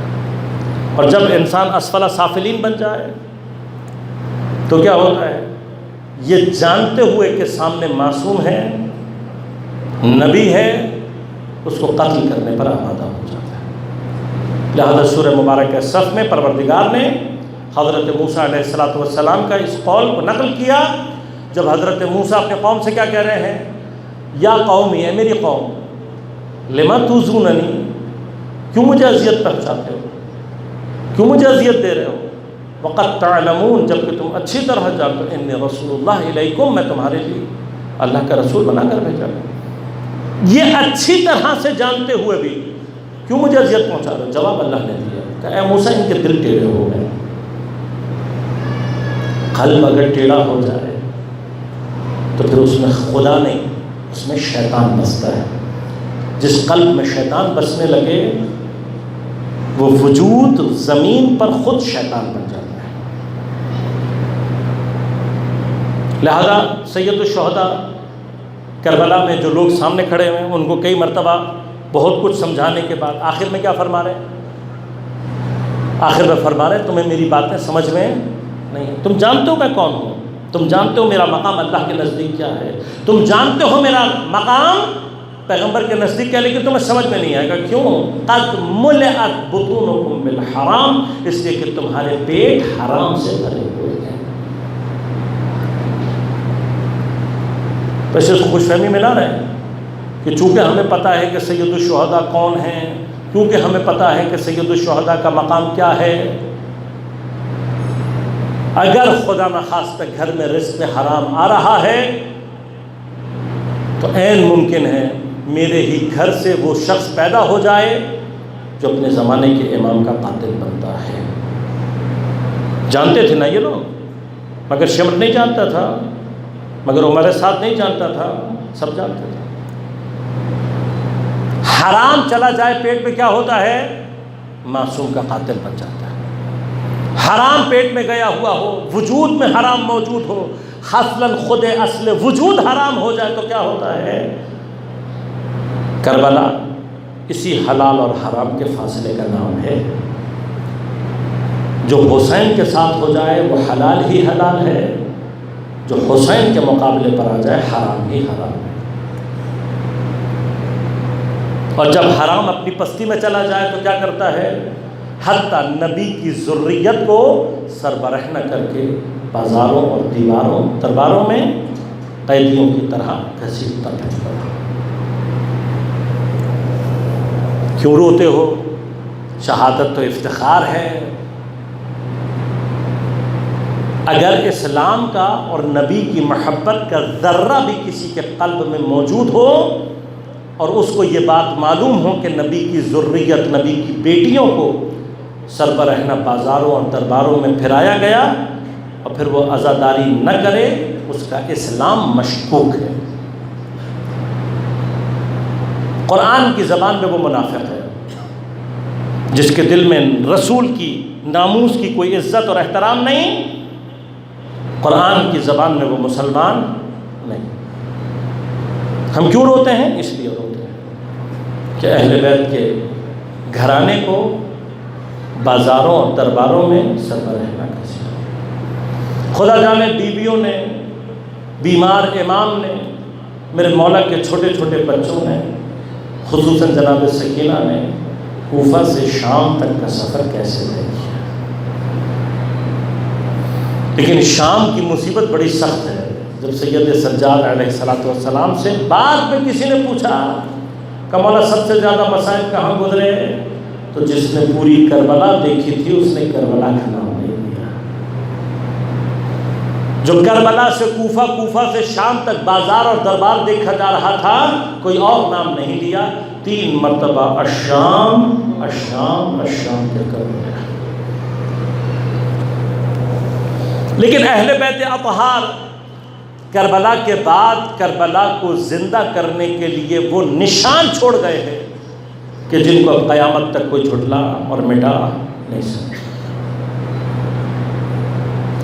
اور جب انسان اسفل سافلین بن جائے تو کیا ہوتا ہے؟ یہ جانتے ہوئے کہ سامنے معصوم ہے، نبی ہے، اس کو قتل کرنے پر آمادہ ہو جاتا ہے۔ لہذا سورہ مبارکہ صف میں پروردگار نے حضرت موسیٰ علیہ السلام کا اس قول کو نقل کیا، جب حضرت موسیٰ اپنے قوم سے کیا کہہ رہے ہیں؟ یا قومی، ہے میری قوم، لما توزوننی، کیوں مجھے اذیت پہنچاتے ہو، کیوں مجھے اذیت دے رہے ہو؟ وقد تعلمون، جبکہ تم اچھی طرح جانتے ہو، انی رسول اللہ الیکم، میں تمہارے لیے اللہ کا رسول بنا کر بھیجا ہوں۔ یہ اچھی طرح سے جانتے ہوئے بھی کیوں مجھے اذیت پہنچا رہے ہو؟ جواب اللہ نے دیا کہ اے موسیٰ ان کے دل ٹیڑھے ہو گئے، قلب اگر ٹیڑھا ہو جائے تو پھر اس میں خدا نہیں، اس میں شیطان بستا ہے۔ جس قلب میں شیطان بسنے لگے وہ وجود زمین پر خود شیطان بن جاتا ہے۔ لہذا سید الشہداء کربلا میں جو لوگ سامنے کھڑے ہوئے ہیں ان کو کئی مرتبہ بہت کچھ سمجھانے کے بعد آخر میں کیا فرما رہے ہیں؟ آخر میں فرما رہے ہیں تمہیں میری باتیں سمجھ میں نہیں، تم جانتے ہو میں کون ہوں، تم جانتے ہو میرا مقام اللہ کے نزدیک کیا ہے، تم جانتے ہو میرا مقام پیغمبر کے نزدیک کیا، لیکن تمہیں سمجھ میں نہیں آئے گا۔ کیوں؟ قد ملئت بطونکم بالحرام، اس لیے کہ تمہارے پیٹ حرام سے بھرے ہوئے ہیں۔ تو اس کو خوش فہمی میں نہ رہے کہ چونکہ ہمیں پتہ ہے کہ سید الشہداء کون ہیں، کیونکہ ہمیں پتہ ہے کہ سید الشہداء کا مقام کیا ہے، اگر خدا نخواستہ گھر میں رزق حرام آ رہا ہے تو عین ممکن ہے میرے ہی گھر سے وہ شخص پیدا ہو جائے جو اپنے زمانے کے امام کا قاتل بنتا ہے۔ جانتے تھے نا یہ لوگ، مگر شمر نہیں جانتا تھا، مگر عمر سعد نہیں جانتا تھا، سب جانتے تھے۔ حرام چلا جائے پیٹ میں کیا ہوتا ہے؟ معصوم کا قاتل بن جاتا ہے۔ حرام پیٹ میں گیا ہوا ہو، وجود میں حرام موجود ہو، حاصلاً خود اصل وجود حرام ہو جائے تو کیا ہوتا ہے؟ کربلا اسی حلال اور حرام کے فاصلے کا نام ہے۔ جو حسین کے ساتھ ہو جائے وہ حلال ہی حلال ہے، جو حسین کے مقابلے پر آ جائے حرام ہی حرام ہے۔ اور جب حرام اپنی پستی میں چلا جائے تو کیا کرتا ہے؟ حتیٰ نبی کی ذریت کو سربراہ نہ کر کے بازاروں اور درباروں میں قیدیوں کی طرح گھسیٹتا پھرتا ہے۔ کیوں روتے ہو؟ شہادت تو افتخار ہے۔ اگر اسلام کا اور نبی کی محبت کا ذرہ بھی کسی کے قلب میں موجود ہو اور اس کو یہ بات معلوم ہو کہ نبی کی ذریت، نبی کی بیٹیوں کو سربراہانہ بازاروں اور درباروں میں پھرایا گیا اور پھر وہ عزاداری نہ کرے، اس کا اسلام مشکوک ہے۔ قرآن کی زبان میں وہ منافق ہے جس کے دل میں رسول کی ناموس کی کوئی عزت اور احترام نہیں، قرآن کی زبان میں وہ مسلمان نہیں۔ ہم کیوں روتے ہیں؟ اس لیے روتے ہیں کہ اہل بیت کے گھرانے کو بازاروں اور درباروں میں سربراہ نہ کیا۔ خدا جانے بیویوں نے، بیمار امام نے، میرے مولا کے چھوٹے چھوٹے بچوں نے، خصوصاً جناب سکینہ نے کوفہ سے شام تک کا سفر کیسے طے کیا۔ لیکن شام کی مصیبت بڑی سخت ہے۔ جب سید سجاد علیہ السلام سے بعد میں کسی نے پوچھا کہ مولا سب سے زیادہ مصائب کہاں گزرے، تو جس نے پوری کربلا دیکھی تھی اس نے کربلا کا نام نہیں لیا۔ جو کربلا سے کوفہ، کوفہ سے شام تک بازار اور دربار دیکھا جا رہا تھا، کوئی اور نام نہیں لیا۔ 3 مرتبہ الشام الشام الشام کہہ کر گیا۔ لیکن اہل بیت اطہار کربلا کے بعد کربلا کو زندہ کرنے کے لیے وہ نشان چھوڑ گئے ہیں کہ جن کو اب قیامت تک کوئی جھٹلا اور مٹا نہیں سکتا۔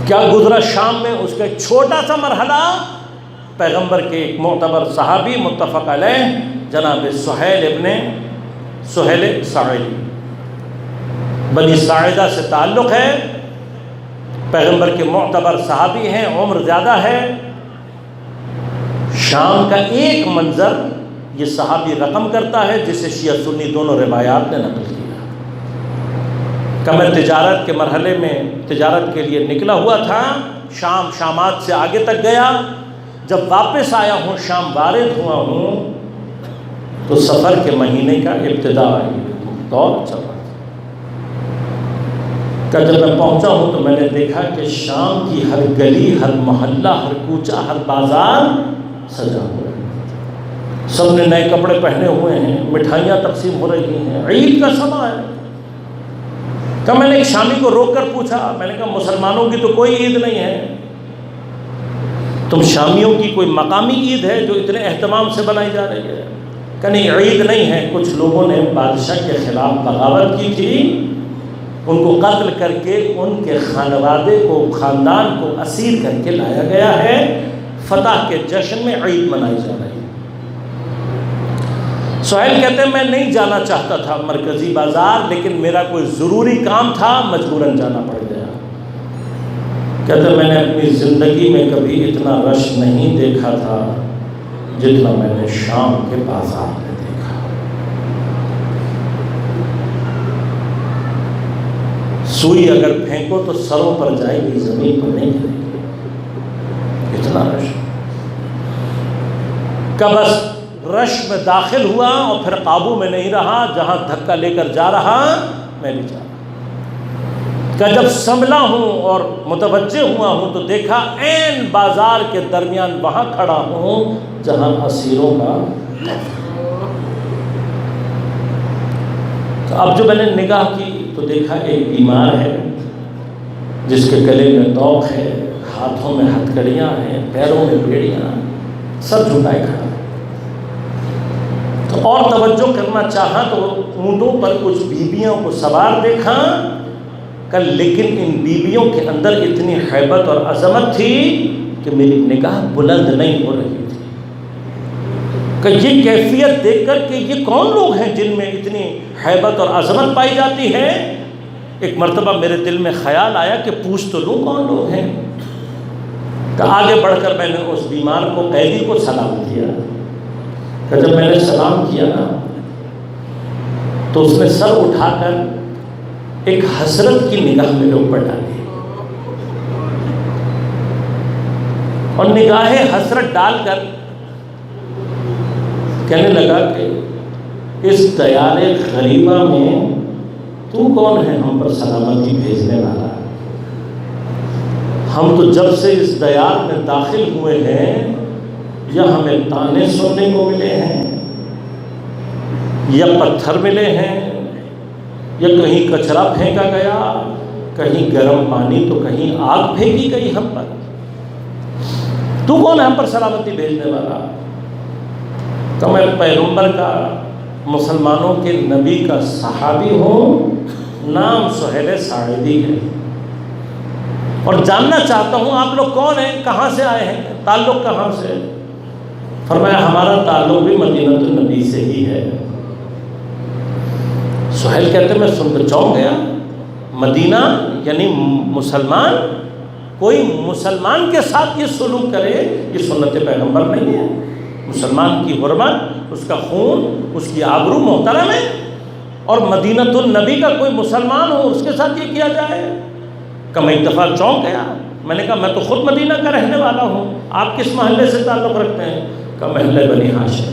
کیا گزرا شام میں؟ اس کا ایک چھوٹا سا مرحلہ پیغمبر کے ایک معتبر صحابی متفق علیہ جناب سہیل ساعدی، بنی ساعدہ سے تعلق ہے، پیغمبر کے معتبر صحابی ہیں، عمر زیادہ ہے۔ شام کا ایک منظر یہ صحابی رقم کرتا ہے جسے شیعہ سنی دونوں روایات نے نقل کیا کہ میں تجارت کے مرحلے میں تجارت کے لیے نکلا ہوا تھا، شام شامات سے آگے تک گیا، جب واپس آیا ہوں، شام وارد ہوا ہوں تو سفر کے مہینے کا ابتدا دور چل رہا تھا۔ کہ جب میں پہنچا ہوں تو میں نے دیکھا کہ شام کی ہر گلی، ہر محلہ، ہر کوچہ، ہر بازار سجا ہوا ہے، سب نے نئے کپڑے پہنے ہوئے ہیں، مٹھائیاں تقسیم ہو رہی ہیں، عید کا سماں ہے۔ کہ میں نے ایک شامی کو روک کر پوچھا، میں نے کہا مسلمانوں کی تو کوئی عید نہیں ہے، تم شامیوں کی کوئی مقامی عید ہے جو اتنے اہتمام سے بنائی جا رہی ہے؟ کہ نہیں، عید نہیں ہے، کچھ لوگوں نے بادشاہ کے خلاف بغاوت کی تھی، ان کو قتل کر کے ان کے خانوادے کو، خاندان کو اسیر کر کے لایا گیا ہے، فتح کے جشن میں عید منائی جا رہی ہے۔ سہیل کہتے ہیں میں نہیں جانا چاہتا تھا مرکزی بازار، لیکن میرا کوئی ضروری کام تھا، مجبوراً جانا پڑ گیا۔ کہتے ہیں میں نے اپنی زندگی میں کبھی اتنا رش نہیں دیکھا تھا جتنا میں نے شام کے بازار میں دیکھا۔ سوئی اگر پھینکو تو سروں پر جائے گی، زمین پر نہیں گرے گی، اتنا رش۔ کہ بس رش میں داخل ہوا اور پھر قابو میں نہیں رہا، جہاں دھکا لے کر جا رہا میں بھی جا رہا۔ کہ جب سنبھلا ہوں اور متوجہ ہوا ہوں تو دیکھا عین بازار کے درمیان وہاں کھڑا ہوں جہاں اسیروں کا۔ تو اب جو میں نے نگاہ کی تو دیکھا ایک بیمار ہے جس کے گلے میں طوق ہے، ہاتھوں میں ہتھکڑیاں ہیں، پیروں میں بیڑیاں، سر جھکائے کھڑا۔ تو اور توجہ کرنا چاہا تو اونٹوں پر کچھ بیبیوں کو سوار دیکھا، لیکن ان بیویوں کے اندر اتنی ہیبت اور عظمت تھی کہ میری نگاہ بلند نہیں ہو رہی تھی۔ کہ یہ کیفیت دیکھ کر کہ یہ کون لوگ ہیں جن میں اتنی ہیبت اور عظمت پائی جاتی ہے؟ ایک مرتبہ میرے دل میں خیال آیا کہ پوچھ تو لوں کون لوگ ہیں۔ تو آگے بڑھ کر میں نے اس بیمار کو، قیدی کو سلام کیا۔ کہ جب میں نے سلام کیا نا تو اس نے سر اٹھا کر ایک حسرت کی نگاہ میرے اوپر ڈالی اور نگاہ حسرت ڈال کر کہنے لگا کہ اس دیار غریبہ میں تو کون ہے ہم پر سلامتی بھیجنے والا؟ ہم تو جب سے اس دیار میں داخل ہوئے ہیں یا ہمیں تانے سننے کو ملے ہیں، یا پتھر ملے ہیں، یا کہیں کچرا پھینکا گیا، کہیں گرم پانی تو کہیں آگ پھینکی گئی ہم پر۔ تو کون ہے ہم پر سلامتی بھیجنے والا؟ کہ میں پیغمبر کا، مسلمانوں کے نبی کا صحابی ہوں، نام سہیل ساعدی ہے، اور جاننا چاہتا ہوں آپ لوگ کون ہیں، کہاں سے آئے ہیں، تعلق کہاں سے؟ فرمایا ہمارا تعلق بھی مدینہ النبی سے ہی ہے۔ سہیل کہتے ہیں میں سن کر چونک گیا، مدینہ یعنی مسلمان، کوئی مسلمان کے ساتھ یہ سلوک کرے یہ سنت پیغمبر نہیں ہے۔ مسلمان کی حرمت، اس کا خون، اس کی آبرو محترم ہے، اور مدینہ النبی کا کوئی مسلمان ہو اس کے ساتھ یہ کیا جائے؟ کہ میں ایک دفعہ چونک گیا، میں نے کہا میں تو خود مدینہ کا رہنے والا ہوں، آپ کس محلے سے تعلق رکھتے ہیں؟ کہ محلے بنی ہاشم۔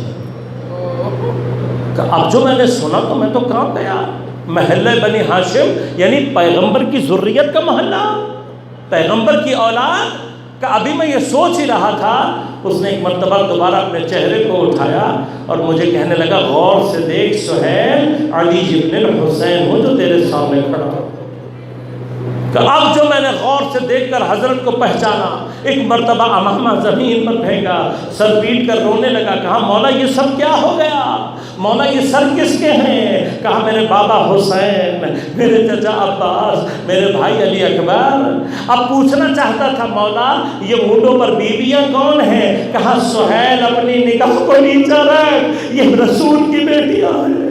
کہ اب جو میں نے سنا تو میں تو کہاں گیا، محلہ بنی ہاشم یعنی پیغمبر کی ذریت کا محلہ، پیغمبر کی اولاد۔ کہ ابھی میں یہ سوچ ہی رہا تھا، اس نے ایک مرتبہ دوبارہ اپنے چہرے کو اٹھایا اور مجھے کہنے لگا غور سے دیکھ سہیل، علی ابن الحسین ہوں جو تیرے سامنے کھڑا ہوں۔ کہ اب جو میں نے غور سے دیکھ کر حضرت کو پہچانا، ایک مرتبہ امامہ زمین پر پھینکا، سر پیٹ کر رونے لگا، کہا مولا یہ سب کیا ہو گیا، مولا یہ سر کس کے ہیں؟ کہا میرے بابا حسین، میرے چچا عباس، میرے بھائی علی اکبر۔ اب پوچھنا چاہتا تھا مولا یہ اونٹوں پر بیویاں کون ہیں؟ کہا سہیل اپنی نگاہ کو نیچے رکھ، یہ رسول کی بیٹیاں ہیں۔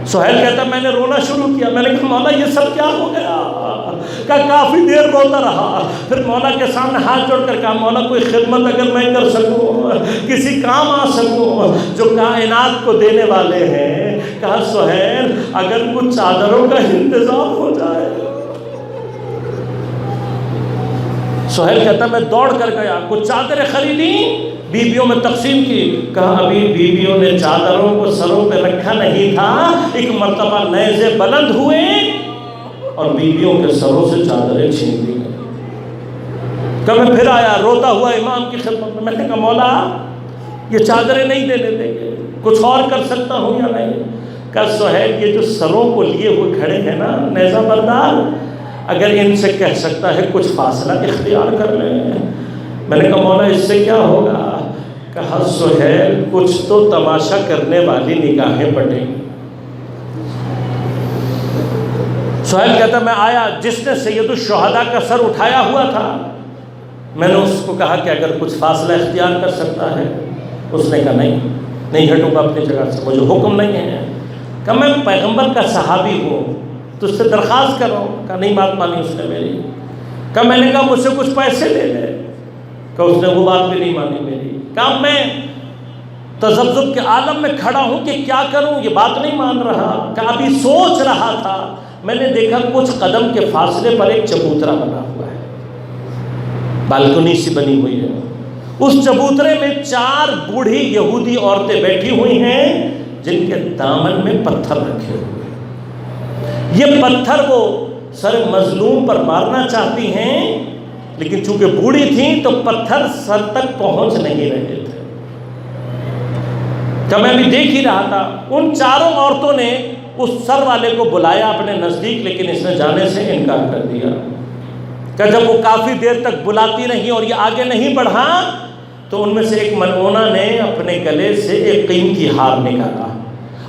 سہیل کہتا میں نے رونا شروع کیا، میں نے کہا مولا یہ سب کیا ہو گیا؟ کہا کافی دیر روتا رہا، پھر مولا کے سامنے ہاتھ جوڑ کر کہا مولا کوئی خدمت اگر میں کر سکوں، کسی کام آ سکوں جو کائنات کو دینے والے ہیں۔ کہا سہیل اگر کچھ چادروں کا انتظام ہو جائے۔ سہیل کہتا میں دوڑ کر گیا، کچھ چادریں خریدی، بیویوں میں تقسیم کی۔ کہا ابھی بیویوں نے چادروں کو سروں پہ رکھا نہیں تھا، ایک مرتبہ نیزے بلند ہوئے اور بیویوں کے سروں سے چادریں چھین لی گئی۔ کہ میں پھر آیا روتا ہوا امام کی خدمت میں، میں نے کہا مولا یہ چادریں نہیں دینے دیں گے، کچھ اور کر سکتا ہوں یا نہیں؟ کہ سہیل یہ جو سروں کو لیے ہوئے کھڑے ہیں نا نیزہ بردار، اگر ان سے کہہ سکتا ہے کچھ فاصلہ اختیار کر لیں۔ میں نے کہا مولا اس سے کیا ہوگا؟ کہا سہیل کچھ تو تماشا کرنے والی نگاہیں پٹیں۔ سہیل کہتا میں آیا، جس نے سید الشہداء کا سر اٹھایا ہوا تھا، میں نے اس کو کہا کہ اگر کچھ فاصلہ اختیار کر سکتا ہے۔ اس نے کہا نہیں ہٹوں گا اپنی جگہ سے، مجھے حکم نہیں ہے۔ کہ میں پیغمبر کا صحابی ہوں، تو اس سے درخواست کر رہا ہوں۔ کہا نہیں بات مانی اس نے میری۔ کہ میں نے کہا مجھ سے کچھ پیسے لے لے، کہ اس نے وہ بات بھی نہیں مانی میری۔ کہا میں تذبذب کے عالم میں کھڑا ہوں کہ کیا کروں، یہ بات نہیں مان رہا۔ کہ ابھی سوچ رہا تھا، میں نے دیکھا کچھ قدم کے فاصلے پر ایک چبوترا بنا ہوا ہے، بالکنی سی بنی ہوئی ہے۔ اس چبوترے میں 4 بوڑھی یہودی عورتیں بیٹھی ہوئی ہیں جن کے دامن میں پتھر رکھے ہوئے ہیں۔ یہ پتھر وہ سر مظلوم پر مارنا چاہتی ہیں، لیکن چونکہ بوڑھی تھیں تو پتھر سر تک پہنچ نہیں رہے تھے۔ کہ میں بھی دیکھ ہی رہا تھا، ان 4 عورتوں نے اس سر والے کو بلایا اپنے نزدیک، لیکن اس نے جانے سے انکار کر دیا۔ کہ جب وہ کافی دیر تک بلاتی رہی اور یہ آگے نہیں بڑھا تو ان میں سے ایک ملعونہ نے اپنے گلے سے ایک قیمتی ہار نکالا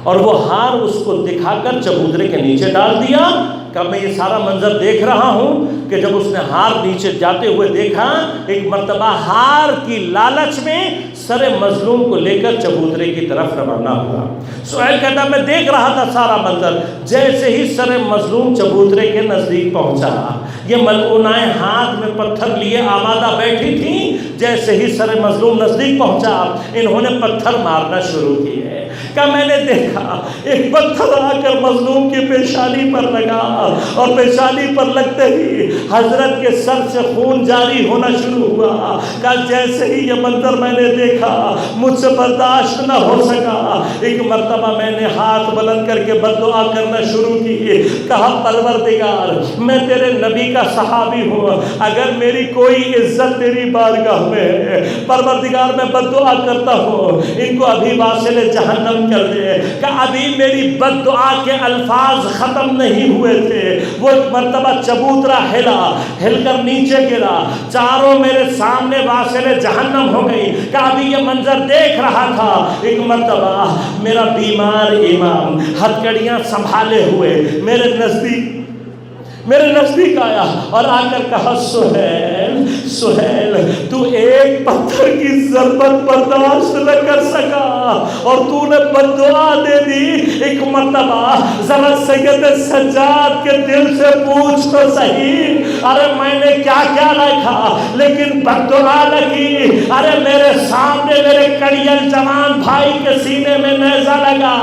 اور وہ ہار اس کو دکھا کر چبوترے کے نیچے ڈال دیا۔ کہ میں یہ سارا منظر دیکھ رہا ہوں کہ جب اس نے ہار نیچے جاتے ہوئے دیکھا، ایک مرتبہ ہار کی لالچ میں سر مظلوم کو لے کر چبوترے کی طرف روانہ ہوا۔ سہیل کہتا میں دیکھ رہا تھا سارا منظر، جیسے ہی سر مظلوم چبوترے کے نزدیک پہنچا، یہ ملعونائیں ہاتھ میں پتھر لیے آمادہ بیٹھی تھیں، جیسے ہی سر مظلوم نزدیک پہنچا انہوں نے پتھر مارنا شروع کیے۔ کہ میں نے دیکھا ایک پتھر آ کر مظلوم کی پیشانی پر لگا اور پیشانی پر لگتے ہی حضرت کے سر سے خون جاری ہونا شروع ہوا کہ جیسے ہی یہ منظر میں نے دیکھا مجھ سے برداشت نہ ہو سکا۔ ایک مرتبہ میں نے ہاتھ بلند کر کے بددعا کرنا شروع کی، کہا پروردگار میں تیرے نبی کا صحابی ہوں، اگر میری کوئی عزت تیری بارگاہ میں ہے، پروردگار میں بددعا کرتا ہوں ان کو ابھی واصل جہنم کر دے۔ کہ ابھی میری بددعا کے الفاظ ختم نہیں ہوئے تھے، وہ ایک مرتبہ چبوترا ہل کر نیچے گرا، چاروں میرے سامنے واصل جہنم ہو گئی۔ کہ ابھی یہ منظر دیکھ رہا تھا، ایک مرتبہ میرا بیمار امام ہتھکڑیاں سنبھالے ہوئے میرے نزدیک آیا اور آ کر کہا سہیل تو ایک پتھر کی ضربت برداشت نہ کر سکا اور تو نے بددعا دے دی۔ ایک مرتبہ ذرا سید سجاد کے دل سے پوچھ تو صحیح، ارے میں نے کیا کیا رکھا لیکن بددعا لگی۔ ارے میرے سامنے میرے کڑیل جوان بھائی کے سینے میں نیزہ لگا،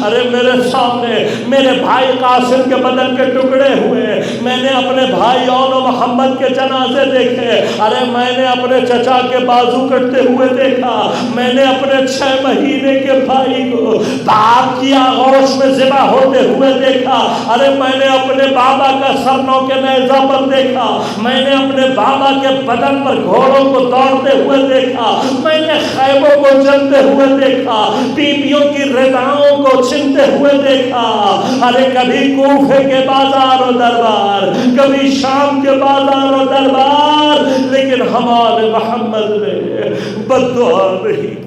ارے میرے سامنے میرے بھائی قاسم کے بدن کے ٹکڑے ہوئے، میں نے اپنے بھائی اون و محمد کے جنازے دیکھے، ارے میں نے اپنے چچا کے بازو کٹتے ہوئے دیکھا، میں نے اپنے 6 مہینے کے بھائی کو باپ کی آغوش میں ذبح ہوتے ہوئے دیکھا، ارے میں نے اپنے بابا کا سرنوں کے نیزہ پر دیکھا، میں نے اپنے بابا کے بدن پر گھوڑوں کو دوڑتے ہوئے دیکھا، میں نے خیموں کو جلتے ہوئے دیکھا، بیویوں کی رداؤں کو چھنتے ہوئے دیکھا۔ ارے کبھی کوفے کے بازار و دربار، کبھی شام کے بازار و دربار، لیکن ہمارے محمد نے بددعا نہیں کی۔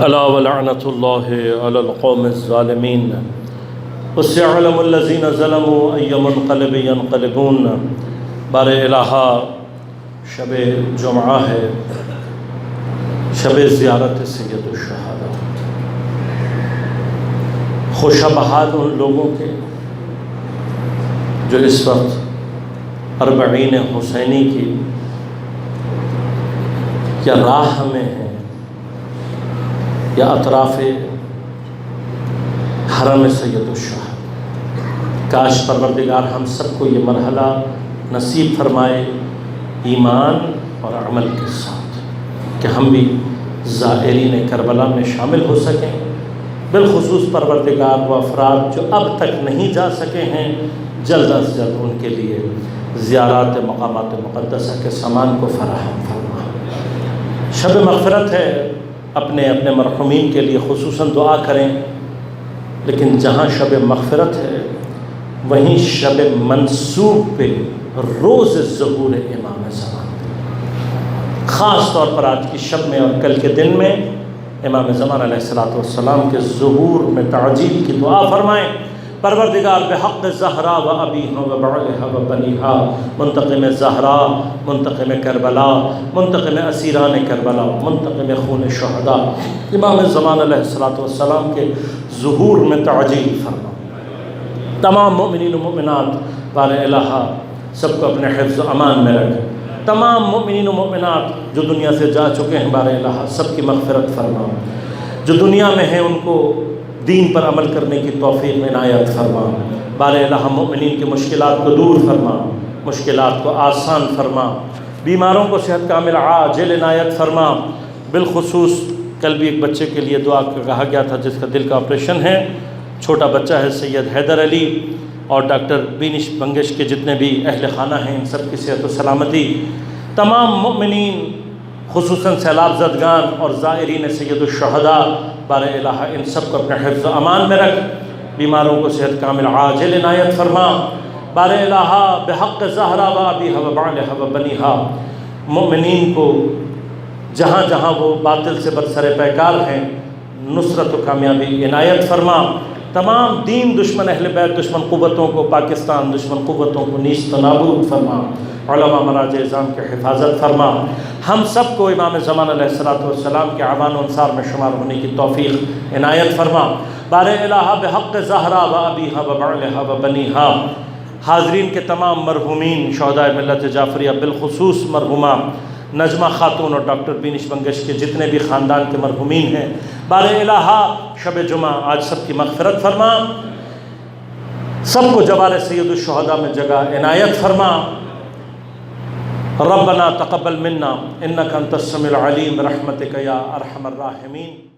الا ولعنۃ اللہ علی القوم الظالمین وسيعلم الذين ظلموا أي منقلب ينقلبون۔ بار الہا شب جمعہ ہے، شب زیارت سید الشہداء، خوش بہاد ان لوگوں کے جو اس وقت 40 حسینی کی یا راہ میں ہیں یا اطراف حرم سید الشہداء۔ کاش پروردگار ہم سب کو یہ مرحلہ نصیب فرمائے ایمان اور عمل کے ساتھ، کہ ہم بھی زائرین کربلا میں شامل ہو سکیں۔ بالخصوص پروردگار وہ افراد جو اب تک نہیں جا سکے ہیں، جلد از جلد ان کے لیے زیارات مقامات مقدسہ کے سامان کو فراہم فرما۔ شب مغفرت ہے، اپنے مرحومین کے لیے خصوصاً دعا کریں، لیکن جہاں شب مغفرت ہے وہیں شب منصوب پہ روز ظہور امام زمان، خاص طور پر آج کی شب میں اور کل کے دن میں امام زمان علیہ السلام کے ظہور میں تعجیل کی دعا فرمائیں۔ پروردگار بحق زہرا و ابیہا و بعلہا و بنیہا، منتقم زہرا، منتقم کربلا، منتقم اسیران کربلا، منتقم خون شہداء، امام زمان علیہ السلام کے ظہور میں تعجیل فرما۔ تمام مومنین و مومنات بار الہا سب کو اپنے حفظ و امان میں رکھ۔ تمام مومنین و مومنات جو دنیا سے جا چکے ہیں بار الہا سب کی مغفرت فرما، جو دنیا میں ہیں ان کو دین پر عمل کرنے کی توفیق عنایت فرما۔ بار الہا مومنین کی مشکلات کو دور فرما، مشکلات کو آسان فرما، بیماروں کو صحت کامل عاجل عنایت فرما۔ بالخصوص کل بھی ایک بچے کے لیے دعا کہا گیا تھا جس کا دل کا آپریشن ہے، چھوٹا بچہ ہے، سید حیدر علی، اور ڈاکٹر بینش بنگش کے جتنے بھی اہل خانہ ہیں ان سب کی صحت و سلامتی۔ تمام مؤمنین خصوصاً سیلاب زدگان اور زائرین سید الشہداء بار الہا ان سب کو اپنے حفظ و امان میں رکھ، بیماروں کو صحت کامل عاجل عنایت فرما۔ بار الہا بحق زہرا و ابیہا و بعلہا و بنیہا، مؤمنین کو جہاں جہاں وہ باطل سے برسر پیکار ہیں نصرت و کامیابی عنایت فرما۔ تمام دین دشمن اہل بیت دشمن قوتوں کو، پاکستان دشمن قوتوں کو نیست و نابود فرما، علماء مراجع اعظام کی حفاظت فرما۔ ہم سب کو امام زمان علیہ السلام کے اعوان و انصار میں شمار ہونے کی توفیق عنایت فرما۔ بار الہا بحق زہرا و ابیہا و بعلہا و بنیہا، حاضرین کے تمام مرحومین شہدائے ملت جعفریہ، بالخصوص مرحومہ نجمہ خاتون اور ڈاکٹر بینش منگش کے جتنے بھی خاندان کے مرحومین ہیں، بار الہا شب جمعہ آج سب کی مغفرت فرما، سب کو جوار سید الشہداء میں جگہ عنایت فرما۔ ربنا تقبل منا انک انت السمیع العلیم برحمتک یا ارحم الراحمین۔